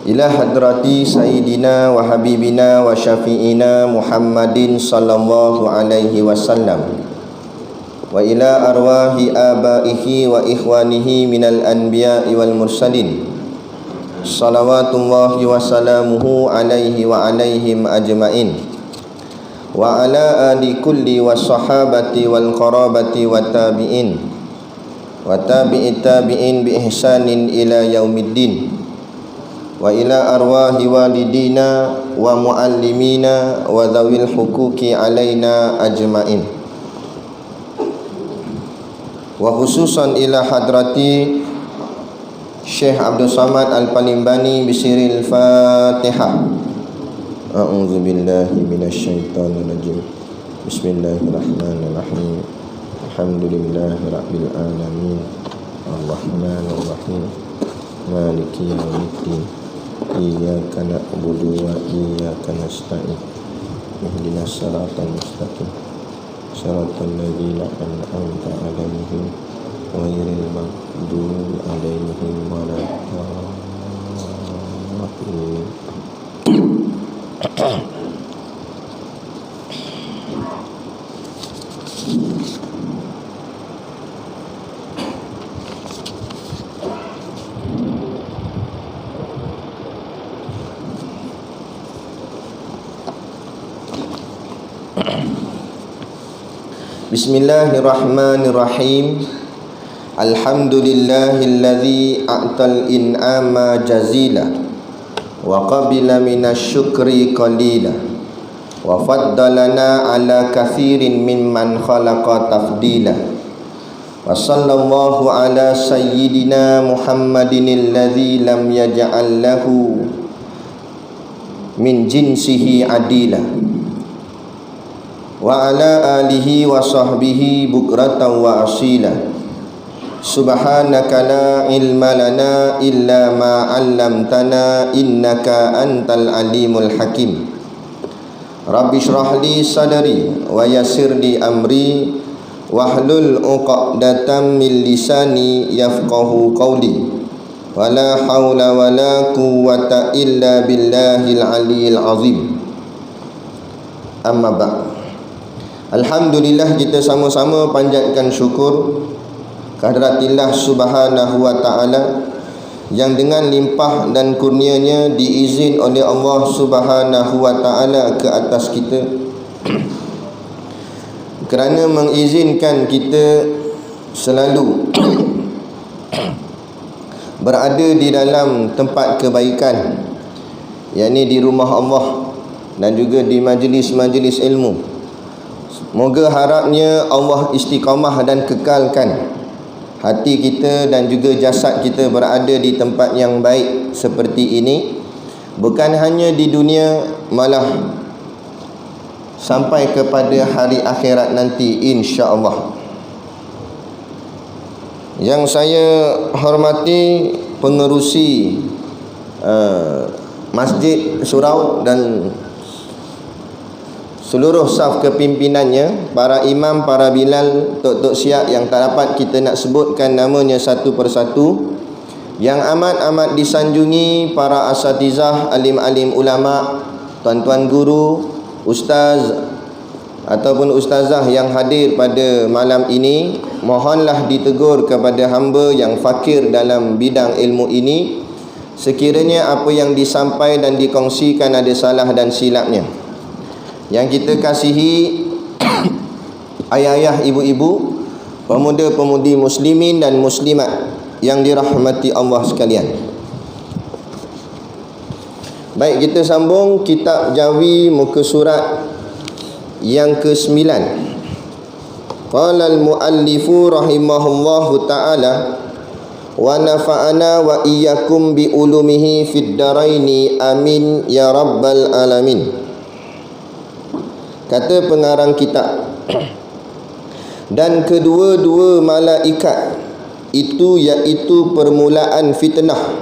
ila hadrati sayyidina wa habibina wa syafi'ina Muhammadin sallallahu alaihi wasallam wa ila arwahi abaihi wa ikhwanihi minal anbiya'i wal mursalin salawatullahi wa salamuhu alaihi wa alaihim ajma'in wa ala ali kulli wa sahabati wal qarabati wa tabi'in wa tabi'it tabi'in bi ihsanin ila yaumiddin wa ila arwahi walidina wa muallimina wa dhawil hukuki alaina ajma'in wa khususan ila hadrati Syekh Abdul Samad Al-Palimbani bisiril Fatihah. A'udzu billahi minasyaitonir rajim. Bismillahirrahmanirrahim. Alhamdulillahirabbil alamin. Arrahmanir rahim. Maliki yaumiddin. Iyyaka na'budu wa iyyaka nasta'in. Ihdinas siratal mustaqim. Shiratal ladzina an'amta 'alaihim ghairil maghdubi 'alaihim waladdallin. Bismillahirrahmanirrahim. Alhamdulillahilladzi a'tal in'ama jazila wa qabila minasyukri qalila wa faddalana ala kathirin mimman khalaqa tafdila wa sallallahu ala sayyidina Muhammadin alladzi lam yaj'al lahu min jinsihi adila wa ala alihi wa sahbihi bukratan wa asila. Subhanaka la ilma lana illa ma 'allamtana innaka antal alimul hakim. Rabbi shrah li sadri wa yassir li amri wahlul 'uqdatam min lisani yafqahu qawli. Wala haula wala quwwata illa billahil aliyyil azim. Amma ba'd. Alhamdulillah, kita sama-sama panjatkan syukur kehadiratillah subhanahu wa ta'ala yang dengan limpah dan kurnianya diizin oleh Allah subhanahu wa ta'ala ke atas kita kerana mengizinkan kita selalu berada di dalam tempat kebaikan, yakni di rumah Allah dan juga di majlis-majlis ilmu. Moga harapnya Allah istiqamah dan kekalkan hati kita dan juga jasad kita berada di tempat yang baik seperti ini, bukan hanya di dunia, malah sampai kepada hari akhirat nanti, insya-Allah. Yang saya hormati pengerusi Masjid Surau dan seluruh saf kepimpinannya, para imam, para bilal, tok-tok siap yang tak dapat kita nak sebutkan namanya satu persatu, yang amat-amat disanjungi para asatizah, alim-alim ulama, tuan-tuan guru, ustaz ataupun ustazah yang hadir pada malam ini. Mohonlah ditegur kepada hamba yang fakir dalam bidang ilmu ini, sekiranya apa yang disampaikan dan dikongsikan ada salah dan silapnya. Yang kita kasihi ayah-ayah, ibu-ibu, pemuda-pemudi muslimin dan muslimat yang dirahmati Allah sekalian. Baik, kita sambung kitab Jawi muka surat yang ke-9. Qala al-muallifu rahimahullahu ta'ala wa nafa'ana wa iyyakum bi ulumihi fid daraini amin ya rabbal alamin. Kata pengarang kitab, dan kedua-dua malaikat itu, iaitu permulaan fitnah,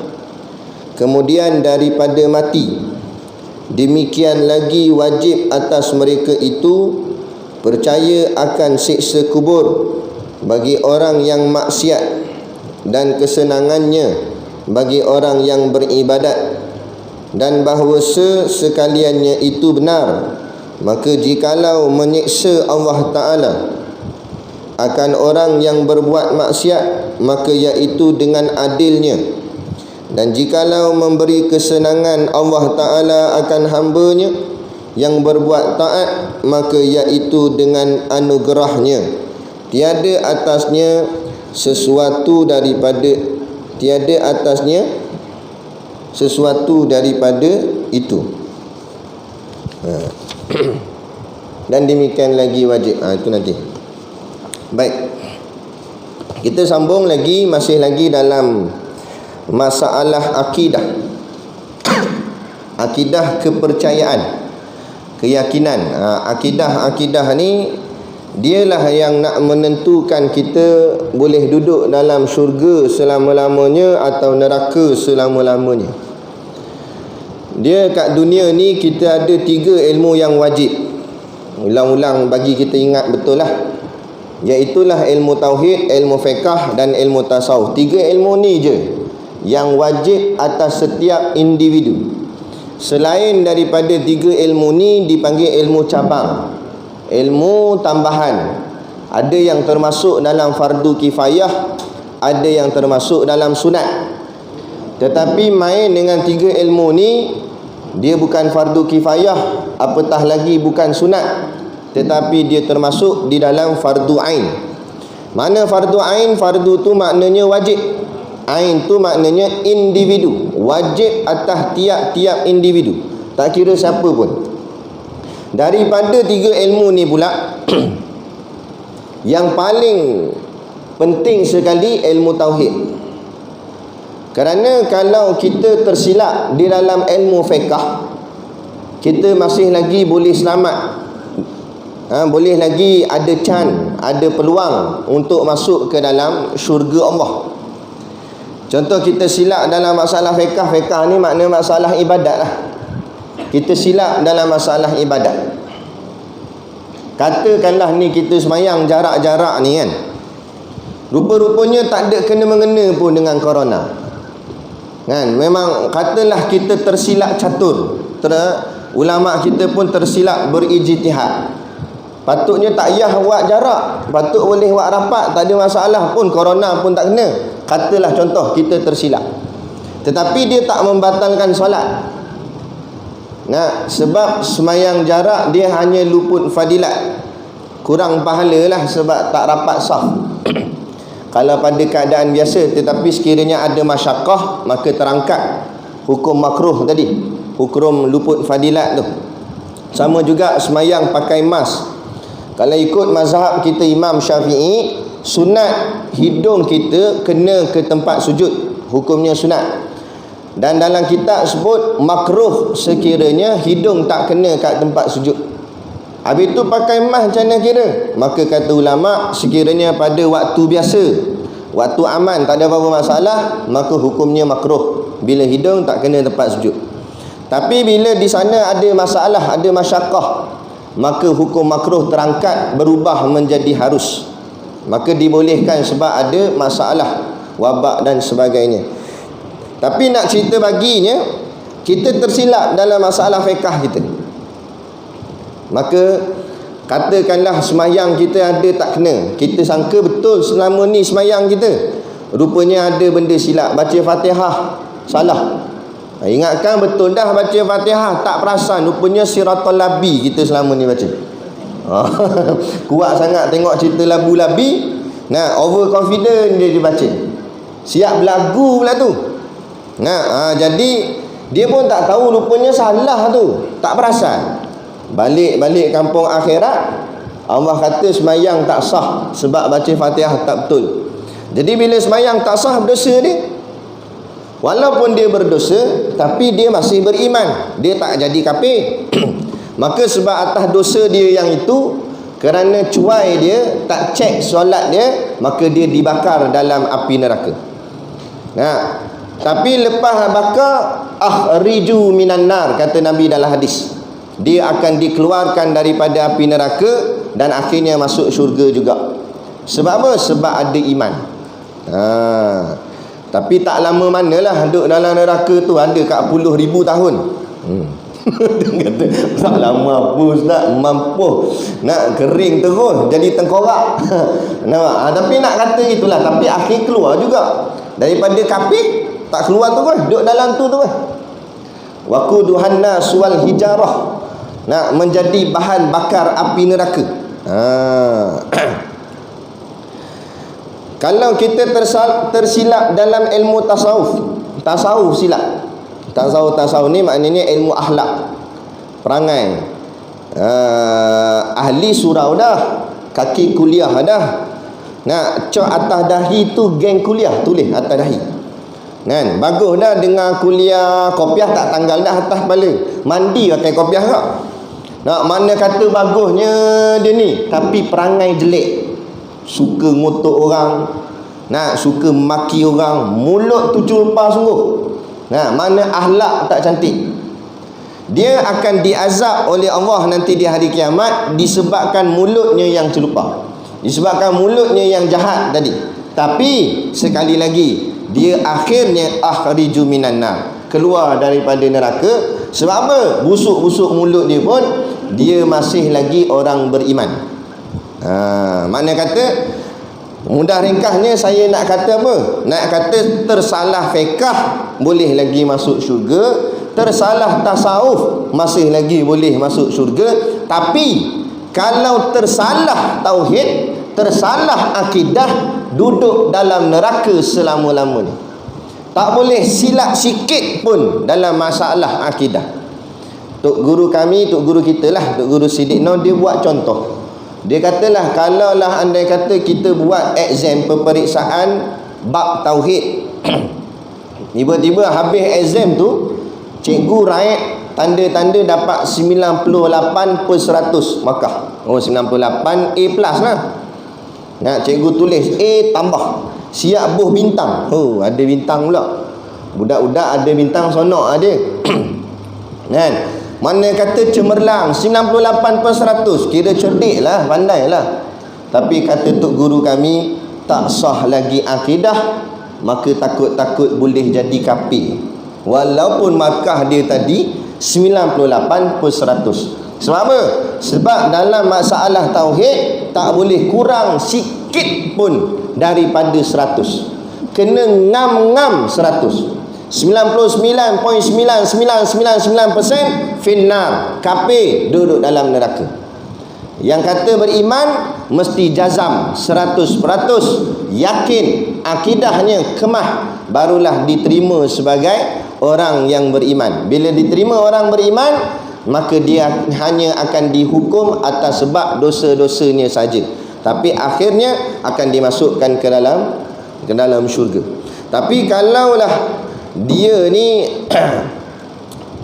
kemudian daripada mati, demikian lagi wajib atas mereka itu percaya akan siksa kubur bagi orang yang maksiat dan kesenangannya bagi orang yang beribadat, dan bahawa sekaliannya itu benar, maka jikalau menyiksa Allah Ta'ala akan orang yang berbuat maksiat, maka iaitu dengan adilnya. Dan jikalau memberi kesenangan Allah Ta'ala akan hambanya yang berbuat taat, maka iaitu dengan anugerahnya. Tiada atasnya sesuatu daripada itu. Dan demikian lagi wajib. Itu nanti. Baik. Kita sambung lagi, masih lagi dalam masalah akidah. Akidah kepercayaan, keyakinan. Akidah ni dialah yang nak menentukan kita boleh duduk dalam syurga selama-lamanya atau neraka selama-lamanya. Dia kat dunia ni kita ada 3 ilmu yang wajib. Ulang-ulang bagi kita ingat betul lah. Iaitulah ilmu tauhid, ilmu fiqh dan ilmu tasawuf. 3 ilmu ni je yang wajib atas setiap individu. Selain daripada 3 ilmu ni dipanggil ilmu cabang, ilmu tambahan. Ada yang termasuk dalam fardu kifayah, ada yang termasuk dalam sunat. Tetapi main dengan 3 ilmu ni, dia bukan fardu kifayah, apatah lagi bukan sunat, tetapi dia termasuk di dalam fardu ain. Mana fardu ain? Fardu tu maknanya wajib, ain tu maknanya individu, wajib atas tiap-tiap individu, tak kira siapa pun. Daripada 3 ilmu ni pula yang paling penting sekali ilmu tauhid. Kerana kalau kita tersilap di dalam ilmu fiqh, kita masih lagi boleh selamat, boleh lagi ada chance, ada peluang untuk masuk ke dalam syurga Allah. Contoh kita silap dalam masalah fiqh ni makna masalah ibadat lah. Kita silap dalam masalah ibadat. Katakanlah ni kita semayang jarak-jarak ni kan, rupa-rupanya tak ada kena-mengena pun dengan corona kan. Memang katalah kita tersilap catur, ulama kita pun tersilap berijtihad. Patutnya tak payah buat jarak, patut boleh buat rapat, tak ada masalah pun, corona pun tak kena. Katalah contoh kita tersilap, tetapi dia tak membatalkan solat. Sebab semayang jarak dia hanya luput fadilat, kurang pahala lah sebab tak rapat saf. Kalau pada keadaan biasa, tetapi sekiranya ada masyakkah, maka terangkat hukum makruh tadi, hukum luput fadilat tu. Sama juga semayang pakai mask. Kalau ikut mazhab kita Imam Syafi'i, sunat hidung kita kena ke tempat sujud, hukumnya sunat. Dan dalam kitab sebut makruh sekiranya hidung tak kena kat tempat sujud. Habis tu pakai mask macam mana kira? Maka kata ulama, sekiranya pada waktu biasa, waktu aman, tak ada apa-apa masalah, maka hukumnya makruh bila hidung tak kena tempat sujud. Tapi bila di sana ada masalah, ada masyakkah, maka hukum makruh terangkat berubah menjadi harus. Maka dibolehkan sebab ada masalah wabak dan sebagainya. Tapi nak cerita baginya, kita tersilap dalam masalah fiqh kita. Maka katakanlah semayang kita ada tak kena, kita sangka betul selama ni semayang kita, rupanya ada benda silap, baca Fatihah salah. Ingatkan betul dah baca Fatihah, tak perasan rupanya Siratal Labi kita selama ni baca. Kuat sangat tengok cerita labu-labi, overconfident dia dibaca, siap berlagu pula tu. Jadi dia pun tak tahu rupanya salah tu, tak perasan. Balik kampung akhirat, Allah kata semayang tak sah sebab baca Fatihah tak betul. Jadi bila semayang tak sah, berdosa dia. Walaupun dia berdosa, tapi dia masih beriman, dia tak jadi kafir. Maka sebab atas dosa dia yang itu, kerana cuai dia, tak cek solat dia, maka dia dibakar dalam api neraka. Tapi lepas bakar, akhriju minan nar, kata Nabi dalam hadis, dia akan dikeluarkan daripada api neraka dan akhirnya masuk syurga juga. Sebab apa? Sebab ada iman. Tapi tak lama manalah duduk dalam neraka tu, ada kat puluh ribu tahun. Dia kata tak lama apa Ustaz, mampu nak kering terus jadi tengkorak. Nampak? Tapi nak kata itulah, tapi akhir keluar juga daripada kafir, tak keluar tu kan, duduk dalam tu kan. Waquduhan nas wal hijarah, nak menjadi bahan bakar api neraka. Kalau kita tersilap dalam ilmu tasawuf silap. Tasawuf ni maknanya ilmu akhlak, perangai. Ahli surau dah, kaki kuliah dah. Nak cok atas dahi tu geng kuliah, tulis atas dahi. Kan? Bagus dah dengar kuliah, kopiah tak tanggal dah atas kepala. Mandi pakai kopiah tak? Nak mana kata bagusnya dia ni, tapi perangai jelek. Suka ngotok orang, nak suka maki orang, mulut tu curpa sungguh. Nah, mana akhlak tak cantik. Dia akan diazab oleh Allah nanti di hari kiamat disebabkan mulutnya yang celupa, disebabkan mulutnya yang jahat tadi. Tapi sekali lagi, dia akhirnya akhriju minan nar, keluar daripada neraka. Sebab apa? Busuk-busuk mulut dia pun, dia masih lagi orang beriman. Mana kata, mudah ringkasnya saya nak kata apa? Nak kata tersalah fiqh boleh lagi masuk syurga, tersalah tasawuf masih lagi boleh masuk syurga. Tapi kalau tersalah tauhid, tersalah akidah, duduk dalam neraka selama-lamanya. Tak boleh silap sikit pun dalam masalah akidah. Tok guru kami, tok guru kita lah, tok guru Siddiq Noh, dia buat contoh. Dia katalah, kalaulah andai kata kita buat exam peperiksaan bab tauhid, tiba-tiba habis exam tu, cikgu raih tanda-tanda dapat 98/100 markah. 98 A+ lah. Nah, cikgu tulis A tambah, siap buh bintang. Ada bintang pula. Budak-budak ada bintang sonok ada. Kan? Mana kata cemerlang 98/100, kira cerdik lah, pandai lah. Tapi kata tok guru kami, tak sah lagi akidah, maka takut-takut boleh jadi kafir. Walaupun markah dia tadi 98/100. Sebab apa? Sebab dalam masalah tauhid tak boleh kurang sikit pun daripada 100. Kena ngam-ngam 100. 99.9999% finnar, kafir, duduk dalam neraka. Yang kata beriman mesti jazam 100%, yakin akidahnya kemah, barulah diterima sebagai orang yang beriman. Bila diterima orang beriman, maka dia hanya akan dihukum atas sebab dosa-dosanya saja, tapi akhirnya akan dimasukkan ke dalam syurga. Tapi kalaulah dia ni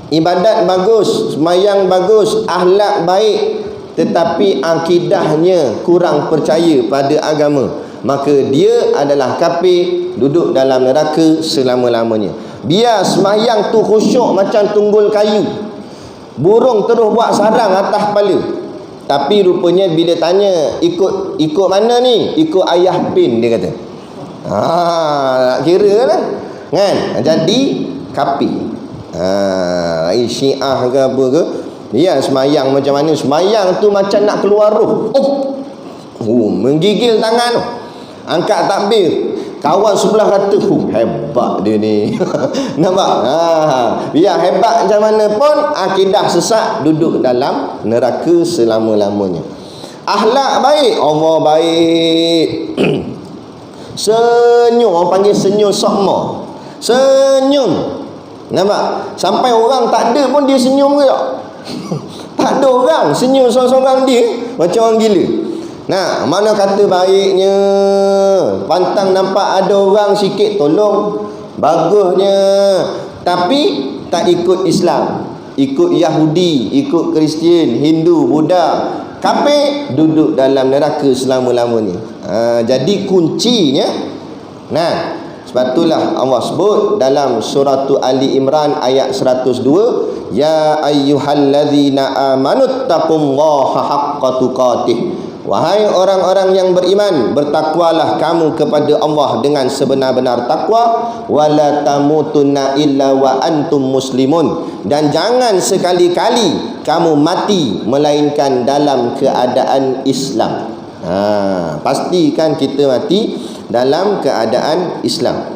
ibadat bagus, sembahyang bagus, akhlak baik, tetapi akidahnya kurang percaya pada agama, maka dia adalah kafir, duduk dalam neraka selama-lamanya. Biar sembahyang tu khusyuk macam tunggul kayu, burung terus buat sarang atas kepala, tapi rupanya bila tanya ikut mana ni, ikut ayah pin, dia kata. Nak kira lah kan, jadi kafir. Syiah ke apa ke, ya semayang macam mana, semayang tu macam nak keluar roh. Menggigil tangan tu, angkat takbir, kawan sebelah kata hebat dia ni. Nampak? Biar hebat macam mana pun, akidah sesat, duduk dalam neraka selama-lamanya. Akhlak baik, Allah baik. Senyum, orang panggil senyum sokma, senyum. Nampak? Sampai orang tak ada pun dia senyum ke tak? Tak ada orang senyum seorang-seorang dia, macam orang gila. Nah, mana kata baiknya, pantang nampak ada orang sikit tolong, bagusnya. Tapi tak ikut Islam, ikut Yahudi, ikut Kristian, Hindu, Buddha, kafir, duduk dalam neraka selama-lamanya. Jadi kuncinya, nah, sebab itulah Allah sebut dalam surah Ali Imran ayat 102, ya ayyuhalladzina amanuttaqullaha haqqa tuqatih Wahai orang-orang yang beriman, bertakwalah kamu kepada Allah dengan sebenar-benar takwa, wala tamutunna illa wa antum muslimun, dan jangan sekali-kali kamu mati melainkan dalam keadaan Islam. Pastikan kita mati dalam keadaan Islam.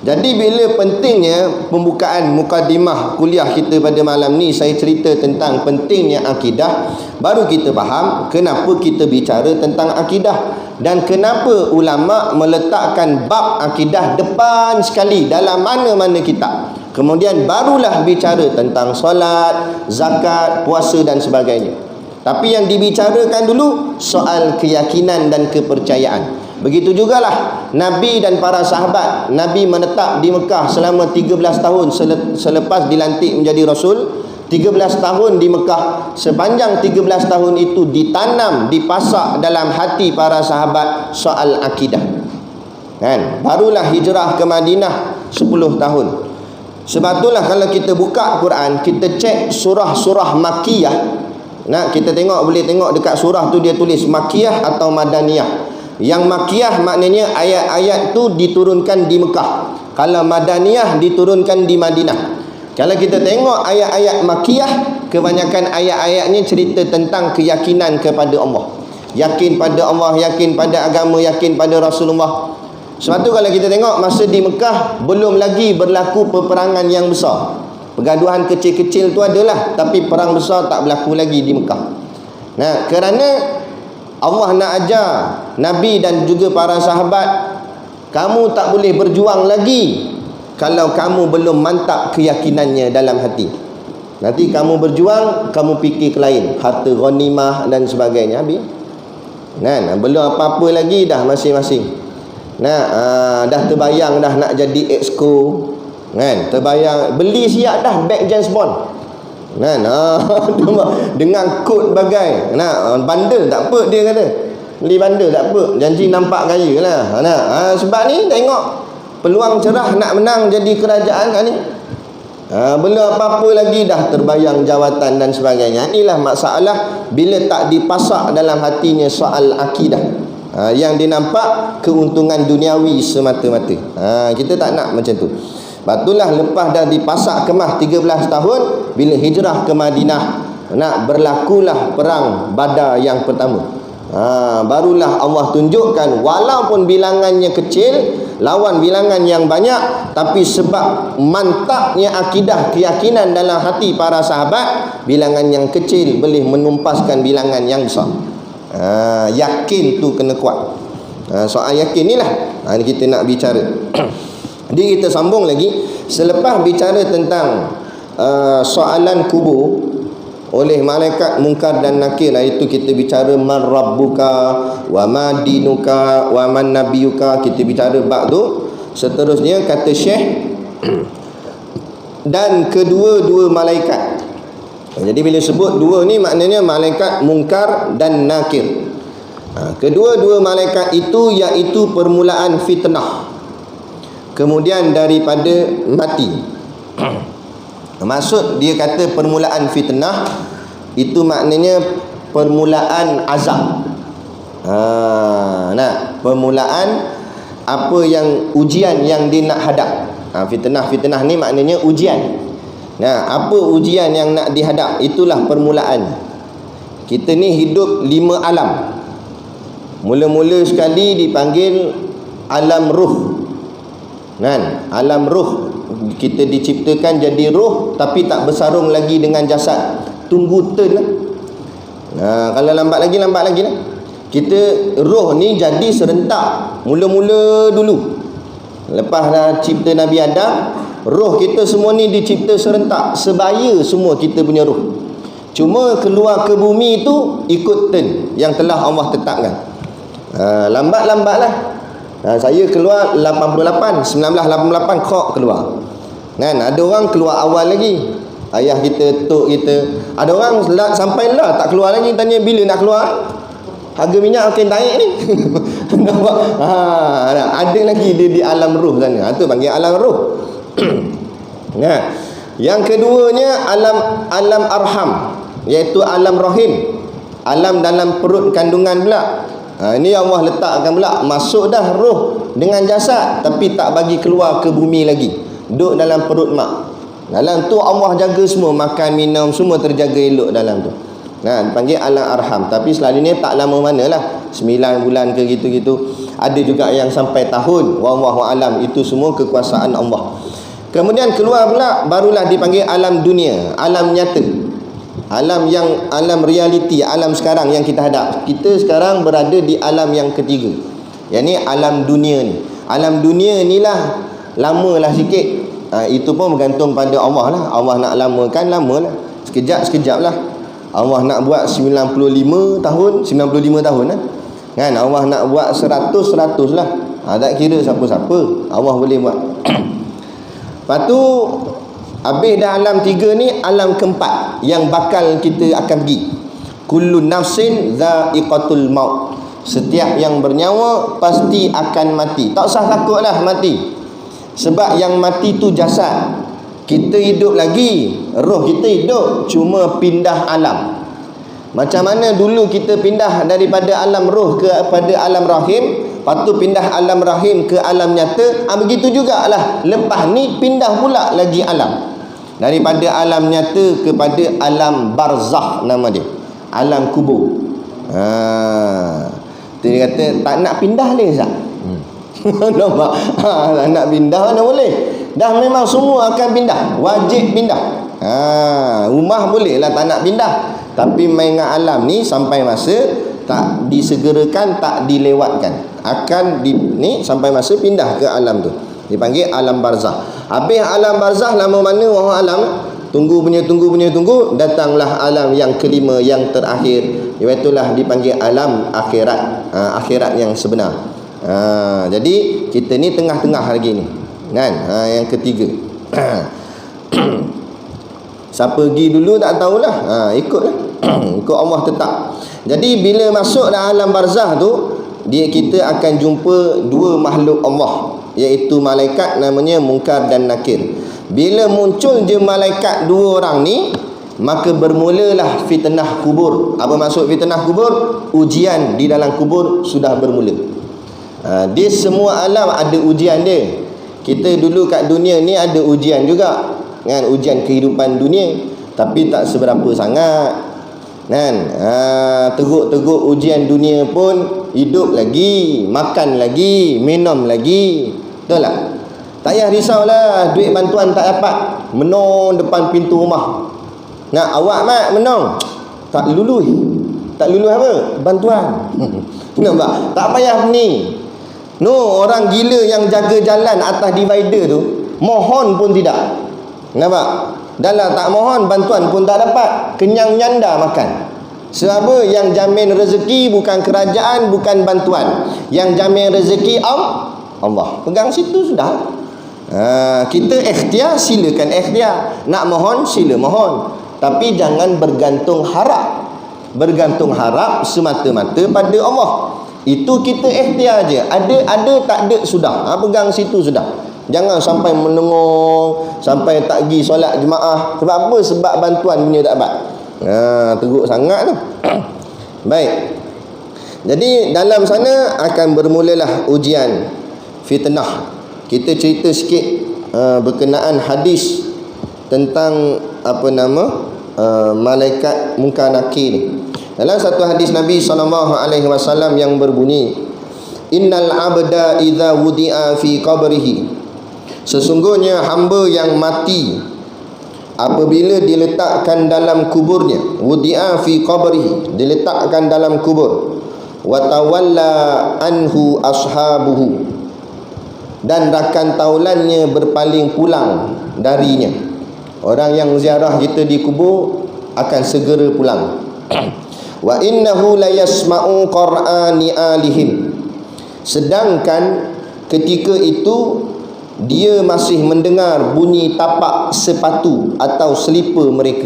Jadi bila pentingnya pembukaan mukadimah kuliah kita pada malam ni, saya cerita tentang pentingnya akidah, baru kita faham kenapa kita bicara tentang akidah dan kenapa ulama meletakkan bab akidah depan sekali dalam mana-mana kitab. Kemudian barulah bicara tentang solat, zakat, puasa dan sebagainya. Tapi yang dibicarakan dulu soal keyakinan dan kepercayaan. Begitu jugalah Nabi dan para sahabat. Nabi menetap di Mekah selama 13 tahun selepas dilantik menjadi Rasul. 13 tahun di Mekah. Sepanjang 13 tahun itu ditanam, dipasak dalam hati para sahabat soal akidah. Kan? Barulah hijrah ke Madinah 10 tahun. Sebab itulah kalau kita buka Quran, kita cek surah-surah Makkiyah. Nah, kita boleh tengok dekat surah tu dia tulis Makkiyah atau Madaniyah. Yang Makkiyah maknanya ayat-ayat tu diturunkan di Mekah. Kalau Madaniyah diturunkan di Madinah. Kalau kita tengok ayat-ayat Makkiyah, kebanyakan ayat-ayatnya cerita tentang keyakinan kepada Allah. Yakin pada Allah, yakin pada agama, yakin pada Rasulullah. Sebab tu kalau kita tengok masa di Mekah belum lagi berlaku peperangan yang besar. Pergaduhan kecil-kecil tu adalah, tapi perang besar tak berlaku lagi di Mekah. Nah, kerana Allah nak ajar Nabi dan juga para sahabat, kamu tak boleh berjuang lagi kalau kamu belum mantap keyakinannya dalam hati. Nanti kamu berjuang, kamu fikir ke lain, harta ghanimah dan sebagainya. Habis. Nah, belum apa-apa lagi dah masing-masing. Nah, dah terbayang dah nak jadi exco. Kan? Terbayang beli siap dah beg James Bond. Kan? Dengan kod bagai. Bandel tak apa dia kata. Beli bandel tak apa, janji nampak kaya lah. Sebab ni tengok peluang cerah nak menang jadi kerajaan kan ni. Belum apa-apa lagi dah terbayang jawatan dan sebagainya. Inilah masalah bila tak dipasak dalam hatinya soal akidah. Yang dinampak keuntungan duniawi semata-mata. Kita tak nak macam tu. Batulah lepas dah dipasak kemah 13 tahun, bila hijrah ke Madinah, nak berlakulah perang Badar yang pertama. Barulah Allah tunjukkan walaupun bilangannya kecil lawan bilangan yang banyak, tapi sebab mantapnya akidah, keyakinan dalam hati para sahabat, bilangan yang kecil boleh menumpaskan bilangan yang besar. Yakin tu kena kuat. Soal yakin ni lah kita nak bicara. Jadi kita sambung lagi. Selepas bicara tentang soalan kubur oleh malaikat Munkar dan Nakir, iaitu kita bicara man rabbuka wa ma dinuka wa man nabiyuka, kita bicara bab tu. Seterusnya kata Syekh, dan kedua-dua malaikat. Jadi bila sebut dua ni maknanya malaikat Munkar dan Nakir. Kedua-dua malaikat itu iaitu permulaan fitnah, kemudian daripada mati. Maksud dia kata permulaan fitnah itu maknanya permulaan azab. Permulaan apa yang ujian yang dia nak hadap. Fitnah ni maknanya ujian. Apa ujian yang nak dihadap, itulah permulaan. Kita ni hidup 5 alam. Mula-mula sekali dipanggil alam ruh. Kan? Alam ruh, kita diciptakan jadi ruh tapi tak bersarung lagi dengan jasad. Tunggu turn lah. Kalau lambat lagi lah. Kita roh ni jadi serentak. Mula-mula dulu, lepas dah cipta Nabi Adam, roh kita semua ni dicipta serentak. Sebaya semua kita punya roh. Cuma keluar ke bumi tu ikut turn yang telah Allah tetapkan. Lambat-lambatlah. Saya keluar 1988 kok keluar. Kan? Ada orang keluar awal lagi. Ayah kita, tok kita. Ada orang sampai lah tak keluar lagi, tanya bila nak keluar. Harga minyak makin naik ni. Nampak? Ada lagi dia di alam ruh sana. Itu panggil alam ruh. Yang keduanya alam arham, iaitu alam rahim. Alam dalam perut kandungan pula. Ini Allah letakkan pula, masuk dah roh dengan jasad tapi tak bagi keluar ke bumi lagi, duduk dalam perut mak. Dalam tu Allah jaga semua, makan minum semua terjaga elok dalam tu. Panggil alam arham. Tapi selalu ni tak lama manalah, 9 bulan ke gitu-gitu. Ada juga yang sampai tahun, wallahu alam. Itu semua kekuasaan Allah. Kemudian keluar pula, barulah dipanggil alam dunia, alam nyata. Alam realiti, alam sekarang yang kita hadap. Kita sekarang berada di alam yang ketiga, yang ni alam dunia ni. Alam dunia ni lah lamalah sikit. Itu pun bergantung pada Allah lah. Allah nak lamakan, lamalah. Sekejap lah. Allah nak buat 95 tahun lah. Kan? Allah nak buat 100 lah. Tak kira siapa-siapa, Allah boleh buat. Lepas tu habis dah alam 3 ni, alam keempat yang bakal kita akan pergi. Kullu nafsin dha'iqatul maut. Setiap yang bernyawa pasti akan mati. Tak usah takutlah mati. Sebab yang mati tu jasad. Kita hidup lagi, roh kita hidup, cuma pindah alam. Macam mana dulu kita pindah daripada alam roh kepada alam rahim, lepas tu pindah alam rahim ke alam nyata, begitu jugalah lepas ni pindah pula lagi alam. Daripada alam nyata kepada alam barzakh, nama dia, alam kubur. Dia kata tak nak pindah leh Zat. Nampak? Tak nak pindah mana boleh. Dah memang semua akan pindah, wajib pindah. Rumah boleh lah tak nak pindah, tapi main dengan alam ni sampai masa tak disegerakan, tak dilewatkan, akan ni sampai masa pindah ke alam tu, dipanggil alam barzakh. Habis alam barzakh lama mana wallahu alam. Tunggu, datanglah alam yang kelima, yang terakhir, iaitulah dipanggil alam akhirat. Akhirat yang sebenar. Jadi kita ni tengah-tengah lagi ni kan. Yang ketiga. Siapa pergi dulu tak tahulah. Ikutlah. Ikut Allah tetap. Jadi bila masuk dalam alam barzakh tu, kita akan jumpa dua makhluk Allah, iaitu malaikat namanya Munkar dan Nakir. Bila muncul je malaikat dua orang ni, maka bermulalah fitnah kubur. Apa maksud fitnah kubur? Ujian di dalam kubur sudah bermula. Dia semua alam ada ujian dia. Kita dulu kat dunia ni ada ujian juga kan, ujian kehidupan dunia, tapi tak seberapa sangat kan. Teruk-teruk ujian dunia pun hidup lagi, makan lagi, minum lagi. Betul tak? Tak payah risaulah duit bantuan tak dapat, menong depan pintu rumah. Nak awak mak menong, tak luluh apa? Bantuan. Nampak? Tak payah ni. No, orang gila yang jaga jalan atas divider tu, mohon pun tidak. Nampak? Dah lah tak mohon, bantuan pun tak dapat. Kenyang nyanda makan. Sebab yang jamin rezeki bukan kerajaan, bukan bantuan. Yang jamin rezeki Allah. Pegang situ sudah. Kita ikhtiar, silakan ikhtiar. Nak mohon, sila mohon. Tapi jangan bergantung harap. Bergantung harap semata-mata pada Allah. Itu kita ikhtiar je. Ada tak ada sudah. Pegang situ sudah. Jangan sampai menengok, sampai tak pergi solat jemaah. Sebab apa? Sebab bantuan punya tak dapat. Teruk sangat tu. Baik. Jadi dalam sana akan bermulalah ujian, fitnah. Kita cerita sikit berkenaan hadis tentang malaikat Munkar Nakir ni. Dalam satu hadis Nabi SAW yang berbunyi, Innal abda idza wudi'a fi qabrihi. Sesungguhnya hamba yang mati apabila diletakkan dalam kuburnya, wudi'a fi qabrihi, diletakkan dalam kubur, wa tawalla anhu ashabuhu, dan rakan taulannya berpaling pulang darinya. Orang yang ziarah kita di kubur akan segera pulang. Wa innahu la yasma'u qur'ani alihim. Sedangkan ketika itu dia masih mendengar bunyi tapak sepatu atau selipar mereka.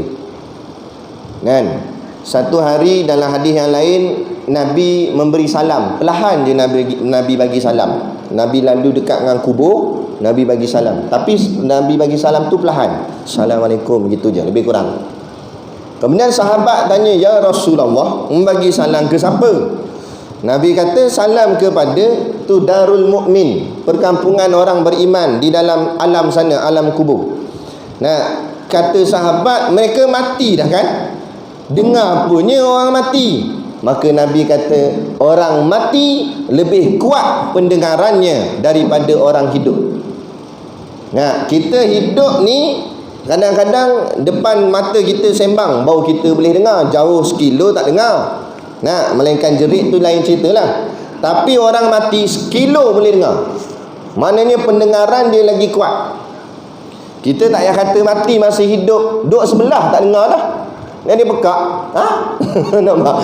Kan? Satu hari dalam hadis yang lain, Nabi memberi salam. Perlahan je Nabi bagi salam. Nabi lalu dekat dengan kubur, Nabi bagi salam. Tapi Nabi bagi salam tu perlahan. Assalamualaikum, gitu je, lebih kurang. Kemudian sahabat tanya, ya Rasulullah, membagi salam ke siapa? Nabi kata, salam kepada tu darul mukmin, perkampungan orang beriman di dalam alam sana, alam kubur. Nah, kata sahabat, mereka mati dah kan? Dengar punya orang mati. Maka Nabi kata, orang mati lebih kuat pendengarannya daripada orang hidup. Nah, kita hidup ni kadang-kadang depan mata kita sembang, baru kita boleh dengar. Jauh sekilo tak dengar. Nah, melainkan jerit tu lain cerita lah. Tapi orang mati sekilo boleh dengar. Maknanya pendengaran dia lagi kuat. Kita tak payah kata mati masih hidup, duduk sebelah tak dengar dah. Yang dia pekak, nampak?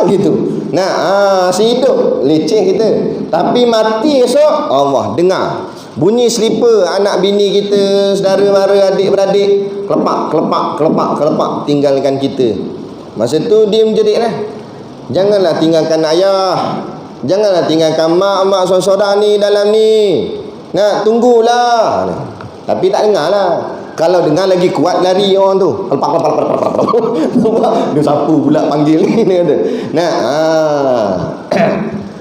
Gitu. Nah, si hidup leceh kita. Tapi mati esok, Allah dengar. Bunyi slipper anak bini kita, saudara mara, adik-beradik, kelepak, tinggalkan kita. Masa tu dia menjerit lah. Janganlah tinggalkan ayah, janganlah tinggalkan mak saudara ni dalam ni. Nak tunggulah. Tapi tak dengar lah. Kalau dengar lagi kuat lari orang tu. Dia sapu pula panggil ni dia kata. Nah,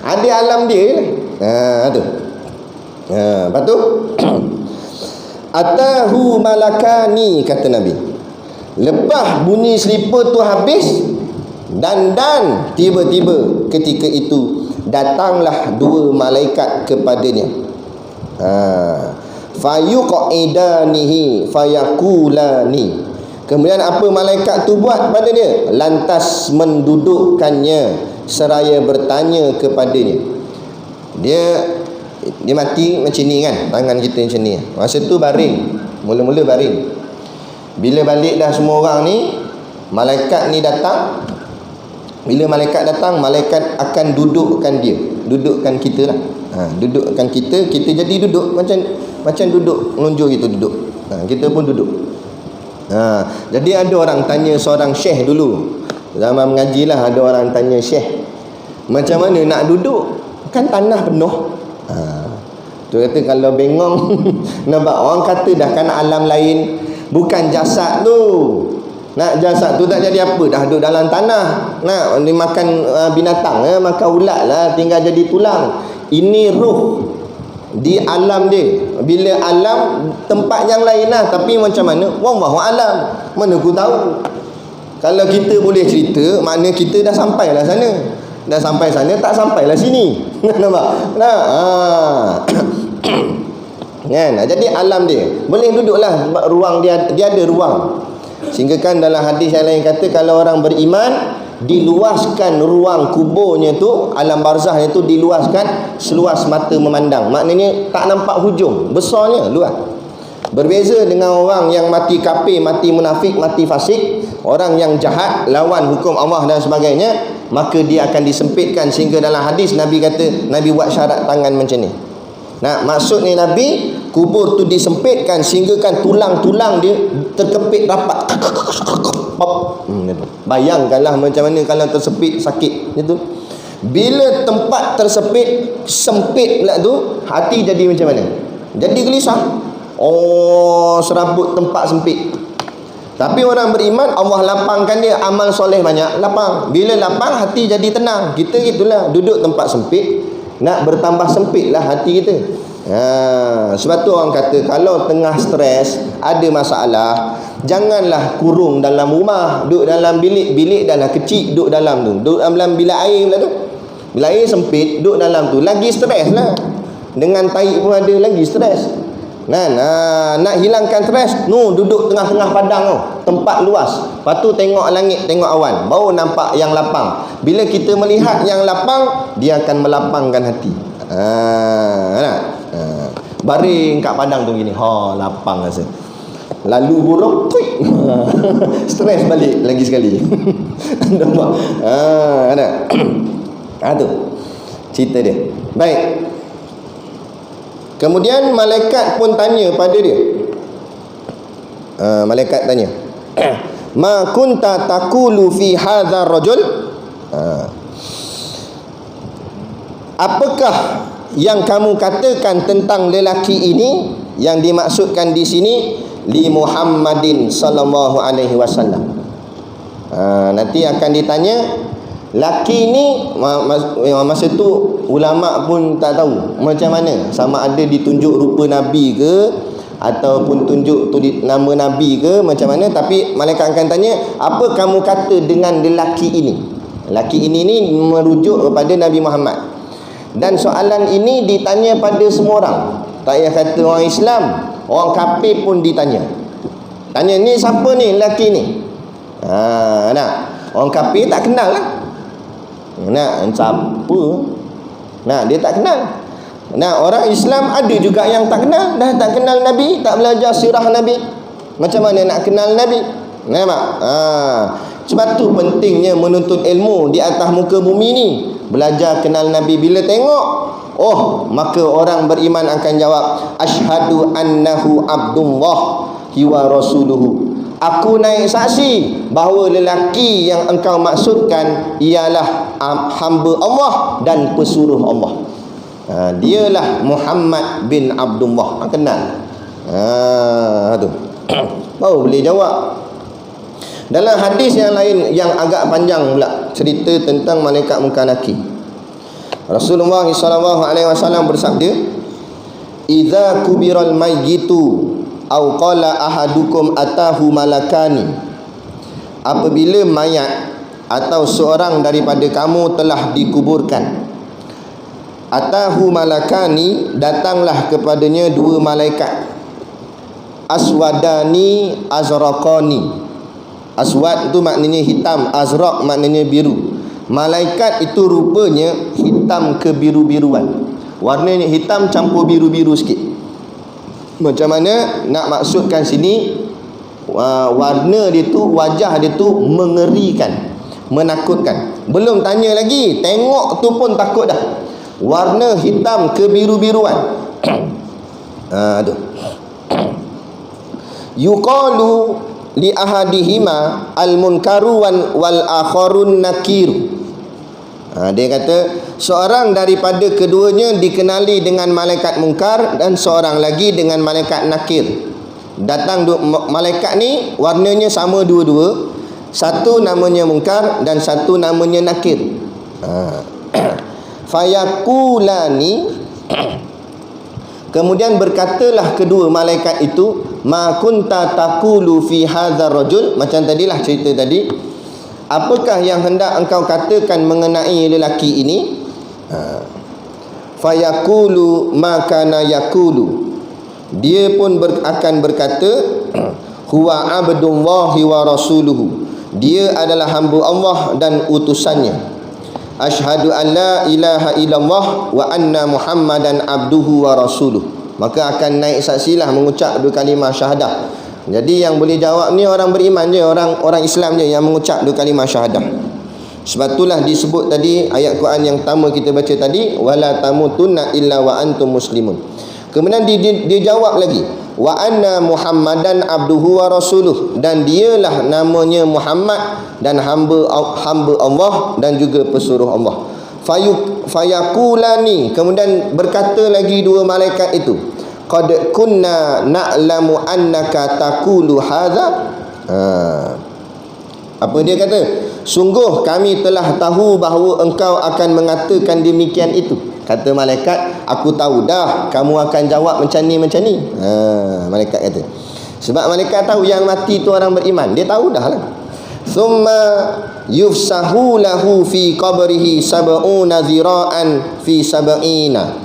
ada alam dia lah. Tu. Lepas tu atahu malakani, kata Nabi. Lepas bunyi slipper tu habis, dan tiba-tiba ketika itu datanglah dua malaikat kepadanya. Fayuqidanihi fayakulani. Kemudian apa malaikat tu buat pada dia? Lantas mendudukkannya seraya bertanya kepadanya. Dia mati macam ni kan, tangan kita macam ni. Masa tu baring, mula-mula baring. Bila balik dah semua orang ni, malaikat ni datang. Bila malaikat datang, malaikat akan dudukkan dia, dudukkan kita lah. Dudukkan kita jadi duduk macam duduk melunjur gitu duduk. Kita pun duduk. Jadi ada orang tanya seorang syekh dulu. Zaman mengaji lah, ada orang tanya syekh, macam mana nak duduk? Kan tanah penuh. Tu kata kalau bengong nampak orang kata dah kan alam lain, bukan jasad tu. Nak jasad tu tak jadi apa, dah duduk dalam tanah. Nak dia makan binatang, makan ulat lah, tinggal jadi tulang. Ini ruh di alam dia. Bila alam tempat yang lain lah, tapi macam mana? Wallahu alam. Mana aku tahu. Kalau kita boleh cerita, makna kita dah sampai lah sana. Dah sampai sana, tak sampailah sini. Nampak? Kan? Jadi alam dia boleh duduklah, ruang dia ada ruang. Sehingga kan dalam hadis yang lain kata, kalau orang beriman diluaskan ruang kuburnya tu, alam barzahnya tu diluaskan seluas mata memandang. Maknanya tak nampak hujung, besarnya luas. Berbeza dengan orang yang mati kafir, mati munafik, mati fasik, orang yang jahat, lawan hukum Allah dan sebagainya, maka dia akan disempitkan. Sehingga dalam hadis Nabi kata, Nabi buat syarat tangan macam ni. Nah, maksudnya Nabi, kubur tu disempitkan sehingga kan tulang-tulang dia terkepit rapat. Bayangkanlah macam mana kalau tersepit sakit gitu. Bila tempat tersepit, sempit pula tu, hati jadi macam mana? Jadi gelisah. Oh, serabut tempat sempit. Tapi orang beriman, Allah lapangkan dia, amal soleh banyak, lapang. Bila lapang, hati jadi tenang. Kita gitulah, duduk tempat sempit, nak bertambah sempit lah hati kita. Sebab tu orang kata, kalau tengah stres, ada masalah, janganlah kurung dalam rumah, duduk dalam bilik dah lah kecil, duduk dalam tu, duduk dalam bilik air pula tu. Bilik air sempit, duduk dalam tu, lagi stres lah. Dengan taik pun ada, lagi stres. Nak hilangkan stres, duduk tengah-tengah padang tu, tempat luas. Lepas tu tengok langit, tengok awan, baru nampak yang lapang. Bila kita melihat yang lapang, dia akan melapangkan hati. Baring kat padang tu gini, lapang rasa. Lalu burung, stres balik lagi sekali. Nampak? Ada. Tu cerita dia. Baik. Kemudian malaikat pun tanya pada dia. Malaikat tanya, ma kunta taqulu fi hadzal rajul? Apakah yang kamu katakan tentang lelaki ini? Yang dimaksudkan di sini li Muhammadin sallallahu alaihi wasallam. Nanti akan ditanya. Laki ni masa tu ulama pun tak tahu macam mana, sama ada ditunjuk rupa Nabi ke ataupun tunjuk nama Nabi ke macam mana. Tapi malaikat akan tanya, apa kamu kata dengan lelaki ini? Lelaki ini ni merujuk kepada Nabi Muhammad. Dan soalan ini ditanya pada semua orang, tak payah kata orang Islam, orang kafir pun ditanya. Tanya, ni siapa ni lelaki ni? Nak, orang kafir tak kenal lah. Nak, siapa? Nak, dia tak kenal. Nak, orang Islam ada juga yang tak kenal. Dah tak kenal Nabi, tak belajar sirah Nabi, macam mana nak kenal Nabi? Nampak? Sebab tu pentingnya menuntut ilmu di atas muka bumi ni. Belajar kenal Nabi. Bila tengok, maka orang beriman akan jawab, asyhadu annahu abdullah wa rasuluhu. Aku naik saksi bahawa lelaki yang engkau maksudkan ialah hamba Allah dan pesuruh Allah. Dialah Muhammad bin Abdullah. Kenal. Tu. Baru boleh jawab. Dalam hadis yang lain yang agak panjang pula, cerita tentang malaikat munkar nakir, Rasulullah SAW bersabda, idza kubiral mayyitu au qala ahadukum atahu malakani. Apabila mayat atau seorang daripada kamu telah dikuburkan, atahu malakani, datanglah kepadanya dua malaikat, aswadani azraqani. Aswad tu maknanya hitam, azraq maknanya biru. Malaikat itu rupanya hitam kebiru-biruan, warnanya hitam campur biru-biru sikit. Macam mana nak maksudkan sini, warna dia tu, wajah dia tu mengerikan, menakutkan. Belum tanya lagi, tengok tu pun takut dah. Warna hitam kebiru-biruan. Tu. Yuqalu li ahadihima al-munkaru wal akharun nakiru. Dia kata seorang daripada keduanya dikenali dengan malaikat mungkar dan seorang lagi dengan malaikat nakir. Datang malaikat ni warnanya sama dua-dua. Satu namanya mungkar dan satu namanya nakir. Fayakulani, kemudian berkatalah kedua malaikat itu, ma kunta taqulu fi hadzal rajul. Macam tadilah cerita tadi, apakah yang hendak engkau katakan mengenai lelaki ini? Fayaqulu ma kana yaqulu, dia pun akan berkata, huwa abdullahi wa rasuluhu, dia adalah hamba Allah dan utusannya. Asyhadu an la ilaha illallah wa anna muhammadan abduhu wa rasuluh. Maka akan naik saksilah mengucap dua kalimah syahadah. Jadi yang boleh jawab ni orang beriman je, orang Islam je yang mengucap dua kalimah syahadah. Sebab itulah disebut tadi ayat Quran yang pertama kita baca tadi, wala tamutunna illa wa antum muslimun. Kemudian dia jawab lagi, wa anna muhammadan abduhu wa rasuluh, dan dialah namanya Muhammad dan hamba Allah dan juga pesuruh Allah. Fayakulani, kemudian berkata lagi dua malaikat itu, qad kunna na'lamu annaka taqulu hadza. Apa dia kata? Sungguh kami telah tahu bahawa engkau akan mengatakan demikian itu. Kata malaikat, aku tahu dah kamu akan jawab macam ni. Malaikat kata. Sebab malaikat tahu yang mati tu orang beriman. Dia tahu dah lah. Thumma yufsahu lahu fi qabrihi sab'una zira'an fi sab'ina.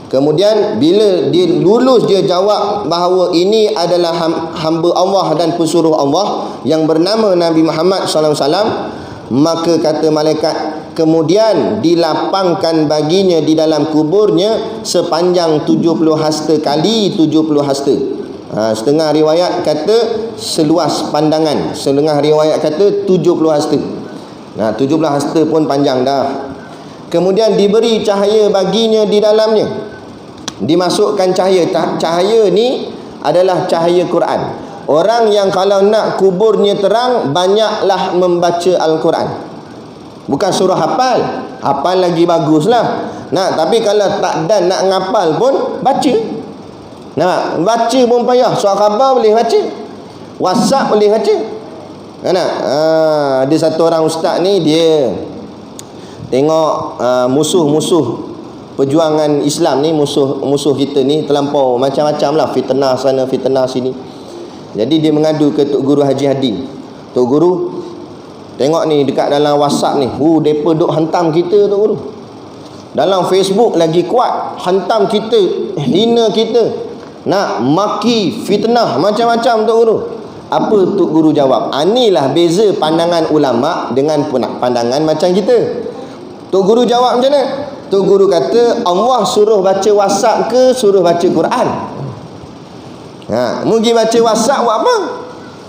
Kemudian bila dia lulus, dia jawab bahawa ini adalah hamba Allah dan pesuruh Allah yang bernama Nabi Muhammad SAW. Maka kata malaikat, kemudian dilapangkan baginya di dalam kuburnya sepanjang 70 hasta kali 70 hasta. Setengah riwayat kata seluas pandangan, setengah riwayat kata 70 hasta. 17 hasta pun panjang dah. Kemudian diberi cahaya baginya di dalamnya, dimasukkan cahaya. Cahaya ni adalah cahaya Quran. Orang yang kalau nak kuburnya terang, banyaklah membaca Al-Quran. Bukan surah hafal, hafal lagi baguslah. Tapi kalau tak dan nak ngapal pun baca. Baca pun payah. Surah khabar boleh baca, WhatsApp boleh baca. Ada satu orang ustaz ni, dia tengok musuh-musuh perjuangan Islam ni, musuh kita ni terlampau macam-macam lah, fitnah sana fitnah sini. Jadi dia mengadu ke Tok Guru Haji Hadi. Tok Guru, tengok ni dekat dalam WhatsApp ni, depa duk hantam kita Tok Guru. Dalam Facebook lagi kuat, hantam kita, hina kita, nak maki, fitnah macam-macam Tok Guru. Apa Tok Guru jawab? Inilah beza pandangan ulama dengan pandangan macam kita. Tok Guru jawab macam mana? Tok Guru kata, Allah suruh baca WhatsApp ke suruh baca Quran? Mugi baca WhatsApp buat apa?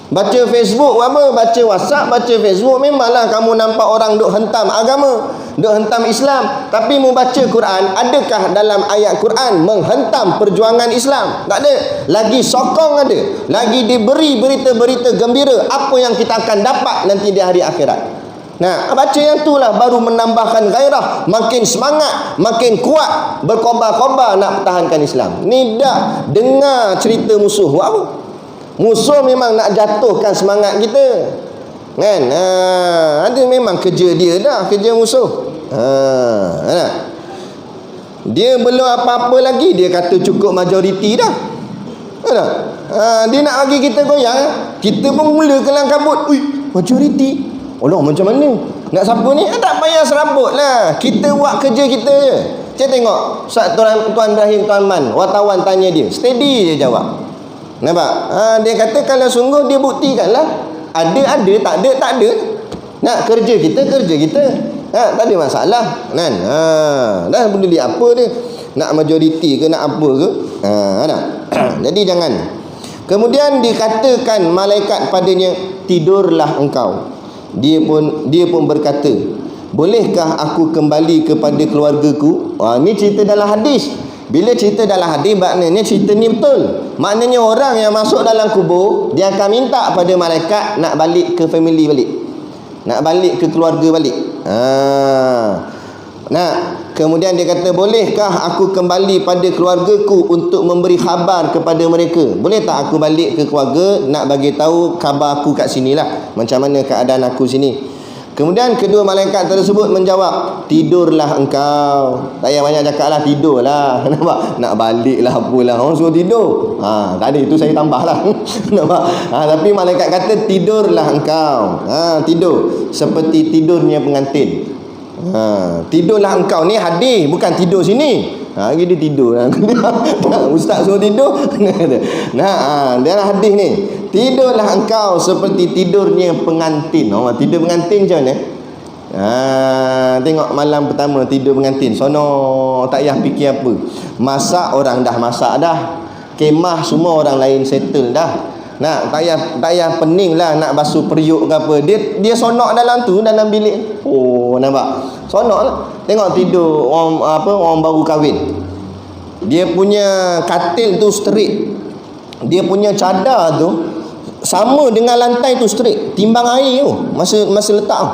Baca Facebook buat apa? Baca WhatsApp, baca Facebook, memanglah kamu nampak orang duk hentam agama, duk hentam Islam. Tapi mu baca Quran, adakah dalam ayat Quran menghentam perjuangan Islam? Tak ada. Lagi sokong ada, lagi diberi berita-berita gembira apa yang kita akan dapat nanti di hari akhirat. Nah, baca yang itulah baru menambahkan gairah, makin semangat, makin kuat, berkobar-kobar nak pertahankan Islam. Ni dah dengar cerita musuh buat apa? Musuh memang nak jatuhkan semangat kita, kan? Ada memang kerja dia dah, kerja musuh. Dia belum apa-apa lagi, dia kata cukup majoriti dah. Dia nak bagi kita goyang, kita pun mula kelang kabut. Majoriti. Allah, macam mana? Nak siapa ni? Tak payah serabut lah. Kita buat kerja kita je. Saya tengok Tuan Ibrahim, Tuan Man, wartawan tanya dia, steady je jawab. Nampak? Dia kata kalau sungguh dia buktikan lah. Ada, tak ada. Nak kerja kita. Tak ada masalah, kan? Dah peduli apa dia. Nak majoriti ke, nak apa ke? Jadi jangan. Kemudian dikatakan malaikat padanya, tidurlah engkau. Dia pun berkata, bolehkah aku kembali kepada keluargaku? Ni cerita dalam hadis. Bila cerita dalam hadis, maknanya cerita ni betul. Maknanya orang yang masuk dalam kubur, dia akan minta pada malaikat nak balik ke family balik, nak balik ke keluarga balik. Kemudian dia kata, bolehkah aku kembali pada keluargaku untuk memberi khabar kepada mereka? Boleh tak aku balik ke keluarga, nak bagi tahu khabar aku kat sinilah, macam mana keadaan aku sini. Kemudian kedua malaikat tersebut menjawab, tidurlah engkau. Tak payah banyak cakap lah, tidurlah. Nampak? Nak balik lah apalah, orang suruh tidur. Tak ada, itu saya tambah lah. Nampak? Tapi malaikat kata, tidurlah engkau. Tidur seperti tidurnya pengantin. Tidurlah engkau. Ni hadis, bukan tidur sini. Dia tidur lah. Ustaz suruh tidur. Dia hadis ni, tidurlah engkau seperti tidurnya pengantin. Tidur pengantin macam mana? Tengok malam pertama tidur pengantin, sono tak payah fikir apa. Masak orang dah masak dah, kemah semua orang lain settle dah. Tak payah pening lah nak basuh periuk ke apa. Dia sonok dalam tu, dalam bilik. Nampak? Sonok lah. Tengok tidur orang baru kahwin. Dia punya katil tu straight. Dia punya cadar tu sama dengan lantai tu straight. Timbang air tu masa letak tu.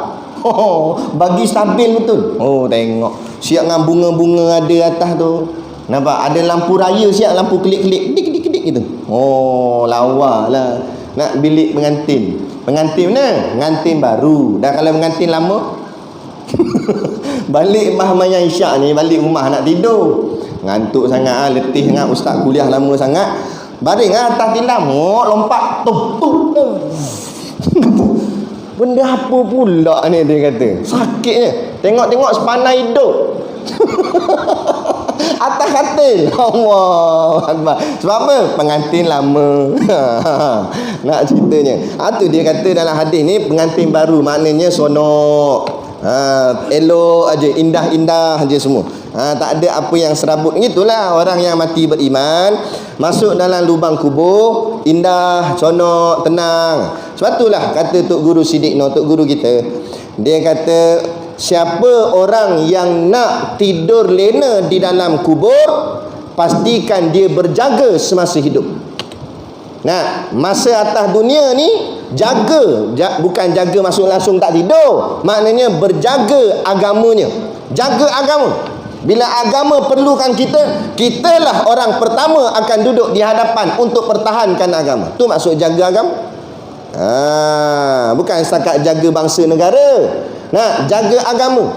Bagi stabil betul. Tengok. Siap dengan bunga-bunga ada atas tu. Nampak? Ada lampu raya siap, lampu kelip-kelip. Dik-dik-dik gitu. Lawa lah. Nak bilik pengantin. Pengantin mana? Pengantin baru. Dah kalau pengantin lama balik mahmaya isyak ni, balik rumah nak tidur, ngantuk sangat, letih sangat, ustaz kuliah lama sangat, baring atas tilam, lompat tup. Benda apa pula ni, dia kata. Sakitnya. Tengok-tengok sepanai hidup. Atas katil. Allah Akbar. Sebab apa? Pengantin lama. Nak ceritanya. Tu dia kata dalam hadis ni, pengantin baru maknanya sonok. Elok aja, indah-indah aja semua. Tak ada apa yang serabut. Gitulah orang yang mati beriman, masuk dalam lubang kubur, indah, sonok, tenang. Sebab itulah kata Tok Guru Siddiq Tok Guru kita, dia kata, siapa orang yang nak tidur lena di dalam kubur, pastikan dia berjaga semasa hidup. Masa atas dunia ni, bukan jaga masuk langsung tak tidur, maknanya berjaga agamanya. Jaga agama. Bila agama perlukan kita, kitalah orang pertama akan duduk di hadapan untuk pertahankan agama. Tu maksud jaga agama. Bukan setakat jaga bangsa negara. Jaga agama.